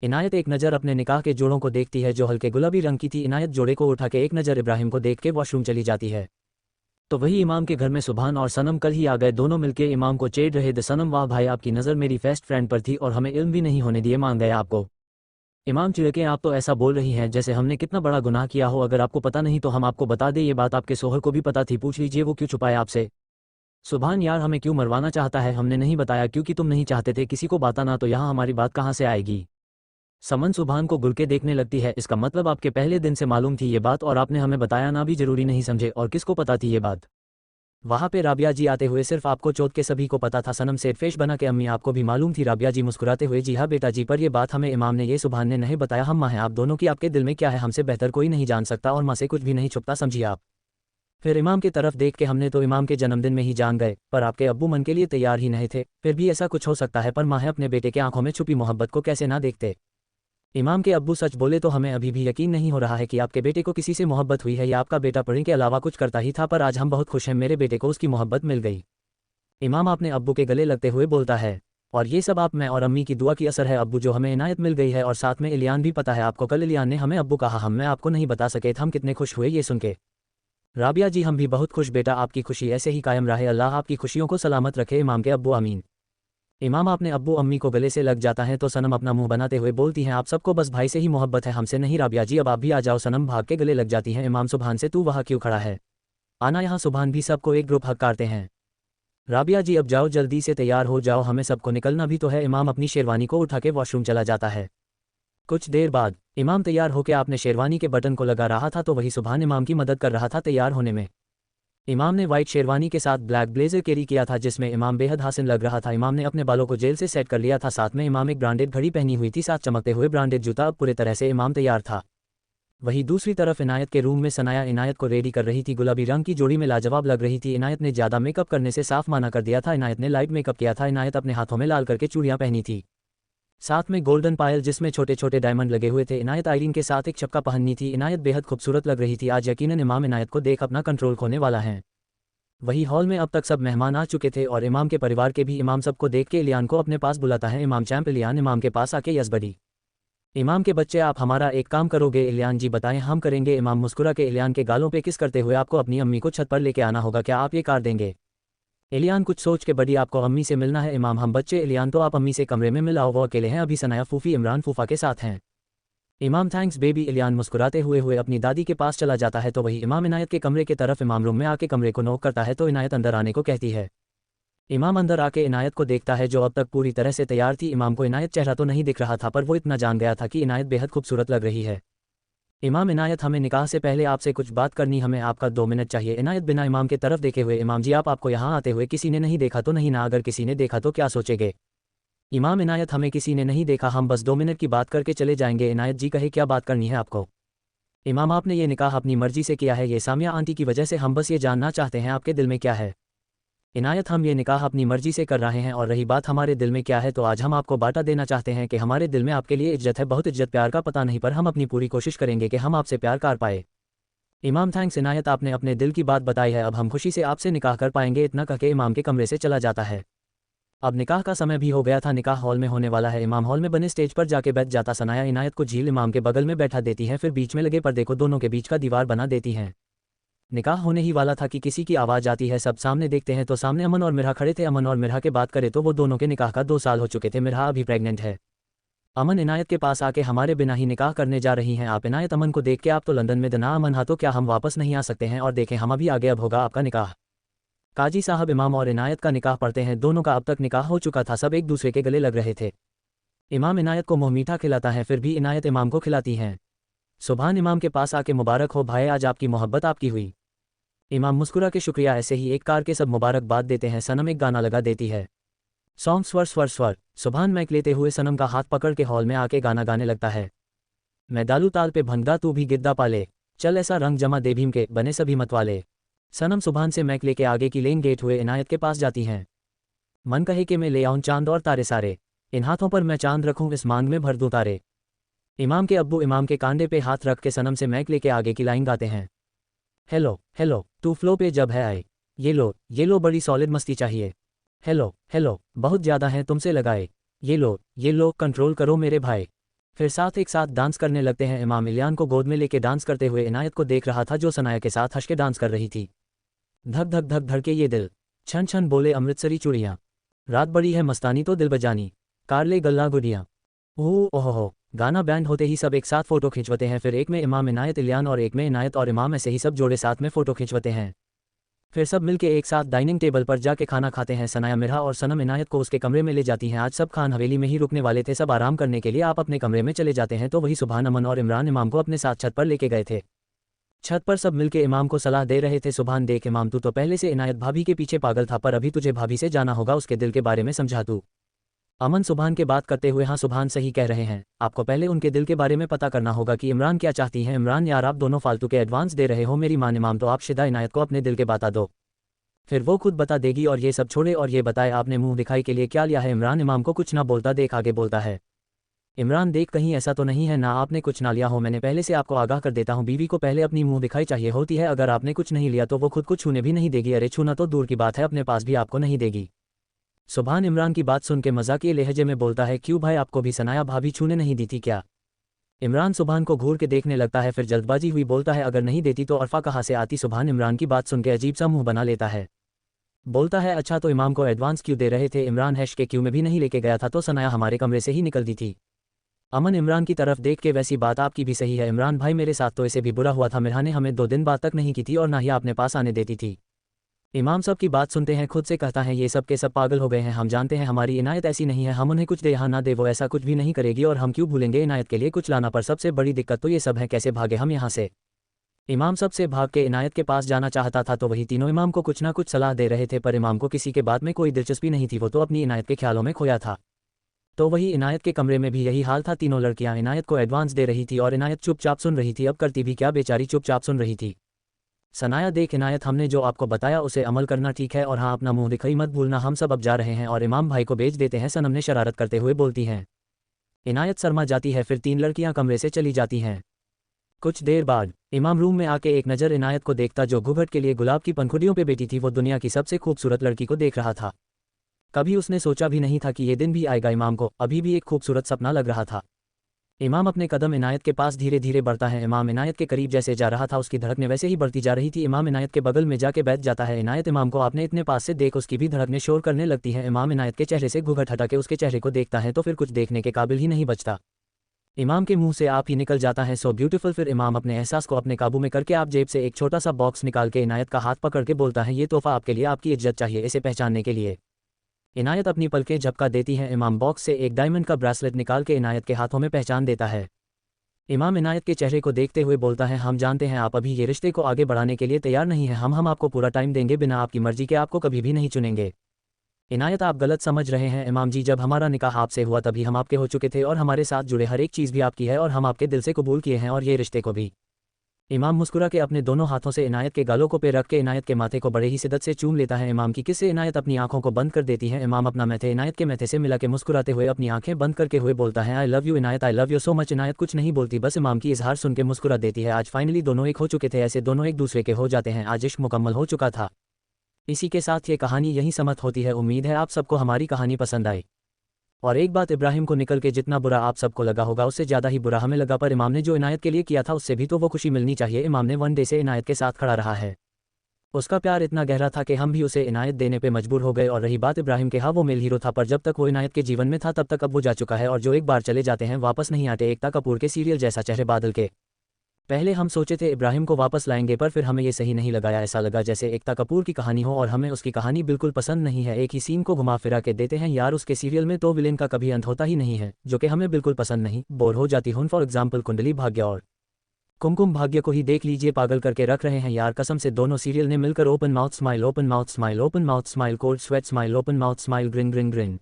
इनायत एक नज़र अपने निकाह के जोड़ों को देखती है जो हल्के गुलाबी रंग की थी। इनायत जोड़े को उठा के एक नज़र इब्राहिम को देख के वॉशरूम चली जाती है। तो वही इमाम के घर में सुभान और सनम कल ही आ गए। दोनों मिलके इमाम को चेड़ रहे थे। सनम, वाह भाई, आपकी नज़र मेरी फेस्ट फ्रेंड पर थी और हमें इल्म भी नहीं होने दिए, मान गए आपको। इमाम चिड़के, आप तो ऐसा बोल रही हैं जैसे हमने कितना बड़ा गुनाह किया हो, अगर आपको पता नहीं तो हम आपको बता दें, ये बात आपके सोहर को भी पता थी, पूछ लीजिए वो क्यों छुपाया आपसे। सुभान, यार हमें क्यों मरवाना चाहता है, हमने नहीं बताया क्योंकि तुम नहीं चाहते थे किसी को बताना, तो यहाँ हमारी बात कहाँ से आएगी। समन सुभान को गुलके देखने लगती है, इसका मतलब आपके पहले दिन से मालूम थी ये बात और आपने हमें बताया ना भी जरूरी नहीं समझे, और किसको पता थी ये बात। वहाँ पे राबिया जी आते हुए, सिर्फ आपको चौथ के सभी को पता था। सनम से फेश बना के, अम्मी आपको भी मालूम थी। राबिया जी मुस्कुराते हुए, जी हाँ बेटा जी, पर ये बात हमें इमाम ने, ये सुभान ने नहीं बताया। हम माँ हैं आप दोनों की, आपके दिल में क्या है हमसे बेहतर कोई नहीं जान सकता और माँ से कुछ भी नहीं छुपता, समझिए आप। फिर इमाम की तरफ देख के, हमने तो इमाम के जन्मदिन में ही जान गए, पर आपके अब्बू मन के लिए तैयार ही नहीं थे। फिर भी ऐसा कुछ हो सकता है, पर माँ है, अपने बेटे के आंखों में छुपी मोहब्बत को कैसे ना देखते। इमाम के अब्बू, सच बोले तो हमें अभी भी यकीन नहीं हो रहा है कि आपके बेटे को किसी से मोहब्बत हुई है या आपका बेटा पढ़ने के अलावा कुछ करता ही था, पर आज हम बहुत खुश हैं, मेरे बेटे को उसकी मोहब्बत मिल गई। इमाम अपने अब्बू के गले लगते हुए बोलता है, और ये सब आप, मैं और अम्मी की दुआ की असर है अब्बू, जो हमें इनायत मिल गई है और साथ में इलियान भी। पता है आपको, कल इलियान ने हमें अब्बू कहा, मैं आपको नहीं बता सके थे, हम कितने खुश हुए ये सुन के। राबिया जी, हम भी बहुत खुश बेटा, आपकी खुशी ऐसे ही कायम रहे, अल्लाह आपकी खुशियों को सलामत रखे। इमाम के अब्बू, आमीन। इमाम अपने अब्बू अम्मी को गले से लग जाता है तो सनम अपना मुंह बनाते हुए बोलती हैं, आप सबको बस भाई से ही मोहब्बत है, हमसे नहीं। राबिया जी, अब आप भी आ जाओ। सनम भाग के गले लग जाती हैं। इमाम, सुभान से, तू वहाँ क्यों खड़ा है, आना यहाँ। सुभान भी सबको एक ग्रुप हक करते हैं। राबिया जी, अब जाओ जल्दी से तैयार हो जाओ, हमें सबको निकलना भी तो है। इमाम अपनी शेरवानी को उठा के वॉशरूम चला जाता है। कुछ देर बाद इमाम तैयार होकर आपने शेरवानी के बटन को लगा रहा था तो वही सुभान इमाम की मदद कर रहा था तैयार होने में। इमाम ने वाइट शेरवानी के साथ ब्लैक ब्लेजर कैरी किया था जिसमें इमाम बेहद हासिल लग रहा था। इमाम ने अपने बालों को जेल से सेट कर लिया था, साथ में इमाम एक ब्रांडेड घड़ी पहनी हुई थी, साथ चमकते हुए ब्रांडेड जूता। अब पूरे तरह से इमाम तैयार था। वहीं दूसरी तरफ इनायत के रूम में सनाया इनायत को रेडी कर रही थी। गुलाबी रंग की जोड़ी में लाजवाब लग रही थी। इनायत ने ज़्यादा मेकअप करने से साफ माना कर दिया था। इनायत ने लाइट मेकअप किया था। इनायत अपने हाथों में लाल करके चूड़ियाँ पहनी थी, साथ में गोल्डन पायल जिसमें छोटे छोटे डायमंड लगे हुए थे। इनायत आयरीन के साथ एक चपका पहननी थी। इनायत बेहद खूबसूरत लग रही थी। आज यकीनन इमाम इनायत को देख अपना कंट्रोल खोने वाला है। वही हॉल में अब तक सब मेहमान आ चुके थे और इमाम के परिवार के भी। इमाम सबको देख के इलियान को अपने पास बुलाता है। इमाम चैंप, इलियान इमाम के पास आके, यस बडी। इमाम के बच्चे, आप हमारा एक काम करोगे? इलियान, जी बताएं, हम करेंगे। इमाम मुस्कुरा के इलियान के गालों पे किस करते हुए, आपको अपनी अम्मी को छत पर लेके आना होगा, क्या आप ये कार देंगे? इलियान कुछ सोच के, बड़ी आपको अम्मी से मिलना है। इमाम, हम बच्चे। इलियान, तो आप अम्मी से कमरे में मिलाओ, वो अकेले हैं अभी। सनाया फूफी इमरान फूफा के साथ हैं। इमाम, थैंक्स बेबी। इलियान मुस्कुराते हुए अपनी दादी के पास चला जाता है तो वही इमाम इनायत के कमरे के तरफ, इमाम रूम में आके कमरे को नॉक करता है तो इनायत अंदर आने को कहती है। इमाम अंदर आके इनायत को देखता है जो अब तक पूरी तरह से तैयार थी। इमाम को इनायत चेहरा तो नहीं दिख रहा था पर वो इतना जान गया था कि इनायत बेहद खूबसूरत लग रही है। इमाम इनायत, हमें निकाह से पहले आपसे कुछ बात करनी, हमें आपका 2 मिनट चाहिए। इनायत बिना इमाम के तरफ देखे हुए, इमाम जी आपको यहाँ आते हुए किसी ने नहीं देखा तो नहीं ना? अगर किसी ने देखा तो क्या सोचेंगे? इमाम इनायत, हमें किसी ने नहीं देखा, हम बस 2 मिनट की बात करके चले जाएंगे। इनायत जी कहे क्या बात करनी है आपको? इमाम, आपने ये निकाह अपनी मर्जी से किया है, ये सामिया आंटी की वजह से, हम बस ये जानना चाहते हैं आपके दिल में क्या है। इनायत, हम ये निकाह अपनी मर्जी से कर रहे हैं और रही बात हमारे दिल में क्या है तो आज हम आपको बाटा देना चाहते हैं कि हमारे दिल में आपके लिए इज्जत है, बहुत इज्जत। प्यार का पता नहीं पर हम अपनी पूरी कोशिश करेंगे कि हम आपसे प्यार कर पाए। इमाम, थैंक्स इनायत, आपने अपने दिल की बात बताई है, अब हम खुशी से आपसे निकाह कर पाएंगे। इतना कह के इमाम के कमरे से चला जाता है। अब निकाह का समय भी हो गया था, निकाह हॉल में होने वाला है। इमाम हॉल में बने स्टेज पर जाके बैठ जाता। सनाया इनायत को झील इमाम के बगल में बैठा देती हैं, फिर बीच में लगे पर्दे को दोनों के बीच का दीवार बना देती हैं। निकाह होने ही वाला था कि किसी की आवाज़ आती है, सब सामने देखते हैं तो सामने अमन और मिरहा खड़े थे। अमन और मिरहा के बात करें तो वो दोनों के निकाह का 2 साल हो चुके थे। मिरहा अभी प्रेग्नेंट है। अमन इनायत के पास आके हमारे बिना ही निकाह करने जा रही हैं आप। इनायत अमन को देख के आप तो लंदन में दना। अमन, हाँ तो क्या हम वापस नहीं आ सकते हैं? और देखें हम अभी आगे, अब होगा आपका निकाह। काजी साहब इमाम और इनायत का निकाह पढ़ते हैं। दोनों का अब तक निकाह हो चुका था, सब एक दूसरे के गले लग रहे थे। इमाम इनायत को मुँह मीठा खिलाता है, फिर भी इनायत इमाम को खिलाती हैं। सुभान इमाम के पास आके मुबारक हो भाई, आज आपकी मोहब्बत आपकी हुई। इमाम मुस्कुरा के शुक्रिया। ऐसे ही एक कार के सब मुबारकबाद देते हैं। सनम एक गाना लगा देती है, सॉन्ग स्वर स्वर स्वर। सुभान मैक लेते हुए सनम का हाथ पकड़ के हॉल में आके गाना गाने लगता है। मैं डालू ताल पे भंगदा, तू भी गिद्दा पाले, चल ऐसा रंग जमा दे भीम के, बने सभी मतवाले। सनम सुभान से मैक लेके आगे की लेन गेट हुए इनायत के पास जाती हैं। मन कहे कि मैं ले आऊं चांद और तारे सारे, इन हाथों पर मैं चांद रखूं, इस मांग में भर दूं तारे। इमाम के अब्बू इमाम के कांधे पे हाथ रख के सनम से मैक लेके आगे की लाइन गाते हैं। हेलो हेलो तू फ्लो पे जब है आए, ये लो बड़ी सॉलिड मस्ती चाहिए। हेलो हेलो बहुत ज़्यादा है तुमसे लगाए, ये लो कंट्रोल करो मेरे भाई। फिर साथ एक साथ डांस करने लगते हैं। इमाम इलियान को गोद में लेके डांस करते हुए इनायत को देख रहा था जो सनाया के साथ हंस के डांस कर रही थी। धक धक धक धड़के ये दिल, छन छन बोले अमृतसरी चूड़ियाँ, रात बड़ी है मस्तानी तो दिल बजानी, कार ले गल्ला गुड़ियाँ। ओहो। गाना बैंड होते ही सब एक साथ फोटो खिंचवाते हैं। फिर एक में इमाम इनायत इलियान और एक में इनायत और इमाम, ऐसे ही सब जोड़े साथ में फोटो खिंचवाते हैं। फिर सब मिलके एक साथ डाइनिंग टेबल पर जाके खाना खाते हैं। सनाया मिरहा और सनम इनायत को उसके कमरे में ले जाती हैं। आज सब खान हवेली में ही रुकने वाले थे, सब आराम करने के लिए आप अपने कमरे में चले जाते हैं तो वही सुभान अमन और इमरान इमाम को अपने साथ छत पर लेके गए थे। छत पर सब मिलके इमाम को सलाह दे रहे थे। सुभान, देख इमाम, तू तो पहले से इनायत भाभी के पीछे पागल था पर अभी तुझे भाभी से जाना होगा, उसके दिल के बारे में समझा तू। अमन सुभान के बात करते हुए, हाँ सुभान सही कह रहे हैं, आपको पहले उनके दिल के बारे में पता करना होगा कि इमरान क्या चाहती हैं। इमरान यार, आप दोनों फालतू के एडवांस दे रहे हो मेरी मान। इमाम, तो आप शिदा इनायत को अपने दिल के बता दो, फिर वो खुद बता देगी। और ये सब छोड़े और ये बताए आपने मुंह दिखाई के लिए क्या लिया है? इमरान इमाम को कुछ ना बोलता देख आगे बोलता है। इमरान, देख कहीं ऐसा तो नहीं है ना आपने कुछ ना लिया हो? मैंने पहले से आपको आगाह कर देता हूँ, बीवी को पहले अपनी मुंह दिखाई चाहिए होती है। अगर आपने कुछ नहीं लिया तो वो खुद को छूने भी नहीं देगी। अरे छूना तो दूर की बात है, अपने पास भी आपको नहीं देगी। सुभान इमरान की बात सुन के मजाकिये लहजे में बोलता है, क्यों भाई, आपको भी सनाया भाभी छूने नहीं दी थी क्या? इमरान सुभान को घूर के देखने लगता है, फिर जल्दबाजी हुई बोलता है, अगर नहीं देती तो अरफा कहाँ से आती? सुभान इमरान की बात सुन के अजीब सा मुंह बना लेता है, बोलता है, अच्छा तो इमाम को एडवांस क्यों दे रहे थे? इमरान, हैश के क्यों में भी नहीं लेके गया था तो सनाया हमारे कमरे से ही निकल दी थी। अमन इमरान की तरफ देख के, वैसी बात आपकी भी सही है इमरान भाई, मेरे साथ तो इसे भी बुरा हुआ था। मिरहा ने हमें 2 दिन बात तक नहीं की थी और ना ही आपने पास आने देती थी। इमाम सब की बात सुनते हैं, खुद से कहता है, ये सब के सब पागल हो गए हैं। हम जानते हैं हमारी इनायत ऐसी नहीं है, हम उन्हें कुछ दे या ना दे वो ऐसा कुछ भी नहीं करेगी और हम क्यों भूलेंगे इनायत के लिए कुछ लाना? पर सबसे बड़ी दिक्कत तो ये सब है, कैसे भागे हम यहाँ से? इमाम सबसे भाग के इनायत के पास जाना चाहता था तो वही तीनों इमाम को कुछ ना कुछ सलाह दे रहे थे, पर इमाम को किसी के बात में कोई दिलचस्पी नहीं थी, वो तो अपनी इनायत के ख्यालों में खोया था। तो वही इनायत के कमरे में भी यही हाल था, तीनों लड़कियां इनायत को एडवांस दे रही थी और इनायत चुपचाप सुन रही थी। अब करती भी क्या बेचारी, चुपचाप सुन रही थी। सनाया, देख इनायत, हमने जो आपको बताया उसे अमल करना ठीक है और हाँ अपना मुंह दिखाई मत भूलना, हम सब अब जा रहे हैं और इमाम भाई को भेज देते हैं। सनम ने शरारत करते हुए बोलती हैं। इनायत शर्मा जाती है, फिर 3 लड़कियां कमरे से चली जाती हैं। कुछ देर बाद इमाम रूम में आके एक नज़र इनायत को देखता जो घूंघट के लिए गुलाब की पंखुड़ियों पे बैठी थी। वो दुनिया की सबसे खूबसूरत लड़की को देख रहा था। कभी उसने सोचा भी नहीं था कि ये दिन भी आएगा। इमाम को अभी भी एक खूबसूरत सपना लग रहा था। इमाम अपने कदम इनायत के पास धीरे धीरे बढ़ता है। इमाम इनायत के करीब जैसे जा रहा था उसकी धड़कनें वैसे ही बढ़ती जा रही थी। इमाम इनायत के बगल में जाके बैठ जाता है। इनायत इमाम को आपने इतने पास से देख उसकी भी धड़कनें शोर करने लगती हैं। इमाम इनायत के चेहरे से घूंघट हटा के उसके चेहरे को देखता है तो फिर कुछ देखने के काबिल ही नहीं बचता। इमाम के मुंह से आप ही निकल जाता है, सो ब्यूटीफुल। फिर इमाम अपने एहसास को अपने काबू में करके आप जेब से एक छोटा सा बॉक्स निकाल के इनायत का हाथ पकड़ के बोलता है, ये तोहफा आपके लिए, आपकी इज्जत चाहिए इसे पहचानने के लिए। इनायत अपनी पलकें झपका देती हैं। इमाम बॉक्स से एक डायमंड का ब्रेसलेट निकाल के इनायत के हाथों में पहचान देता है। इमाम इनायत के चेहरे को देखते हुए बोलता है, हम जानते हैं आप अभी ये रिश्ते को आगे बढ़ाने के लिए तैयार नहीं हैं। हम आपको पूरा टाइम देंगे, बिना आपकी मर्जी के आपको कभी भी नहीं चुनेंगे। इनायत, आप गलत समझ रहे हैं इमाम जी, जब हमारा निकाह आपसे हुआ तभी हम आपके हो चुके थे और हमारे साथ जुड़े हर एक चीज़ भी आपकी है और हम आपके दिल से कबूल किए हैं और ये रिश्ते को भी। इमाम मुस्कुरा के अपने दोनों हाथों से इनायत के गालों को पे रख के इनायत के माथे को बड़े ही शिद्दत से चूम लेता है। इमाम की किस से इनायत अपनी आंखों को बंद कर देती है। इमाम अपना माथे इनायत के माथे से मिला के मुस्कुराते हुए अपनी आंखें बंद करके हुए बोलता है, I love you Inayat, I love you so much. Inayat कुछ नहीं बोलती, बस इमाम की इजहार सुन के मुस्कुरा देती है। आज फाइनली दोनों एक हो चुके थे, ऐसे दोनों एक दूसरे के हो जाते हैं। आज इश्क मुकम्मल हो चुका था। इसी के साथ ये कहानी यहीं समाप्त होती है। उम्मीद है आप सबको हमारी कहानी पसंद आई। और एक बात, इब्राहिम को निकल के जितना बुरा आप सबको लगा होगा उससे ज़्यादा ही बुरा हमें लगा, पर इमाम ने जो इनायत के लिए किया था उससे भी तो वो खुशी मिलनी चाहिए। इमाम ने वन डे से इनायत के साथ खड़ा रहा है। उसका प्यार इतना गहरा था कि हम भी उसे इनायत देने पे मजबूर हो गए। और रही बात इब्राहिम के, हाँ वो मेल हीरो था, पर जब तक वो इनायत के जीवन में था तब तक अब वो जा चुका है और जो एक बार चले जाते हैं वापस नहीं आते। एकता कपूर के सीरियल जैसा चेहरे बादल के। पहले हम सोचे थे इब्राहिम को वापस लाएंगे, पर फिर हमें ये सही नहीं लगाया। ऐसा लगा जैसे एकता कपूर की कहानी हो और हमें उसकी कहानी बिल्कुल पसंद नहीं है। एक ही सीन को घुमा फिरा के देते हैं यार उसके सीरियल में, तो विलेन का कभी अंत होता ही नहीं है, जो कि हमें बिल्कुल पसंद नहीं। बोर हो जाती हूँ। फॉर एग्जाम्पल कुंडली भाग्य और कुमकुम भाग्य को ही देख लीजिए, पागल करके रख रहे हैं यार कसम से। दोनों सीरियल ने मिलकर open mouth smile, open mouth smile, open mouth smile, cold sweat smile, open mouth smile, green green green.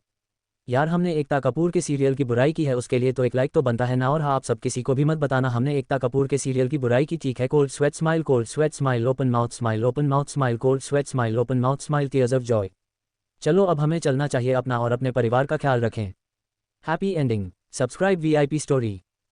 यार हमने एकता कपूर के सीरियल की बुराई की है, उसके लिए तो एक लाइक तो बनता है ना। और हाँ, आप सब किसी को भी मत बताना हमने एकता कपूर के सीरियल की बुराई की, ठीक है। Cold sweat smile, cold sweat smile, open mouth smile, open mouth smile, cold sweat smile, open mouth smile, tears of Joy. चलो अब हमें चलना चाहिए, अपना और अपने परिवार का ख्याल रखें। Happy ending. Subscribe VIP story.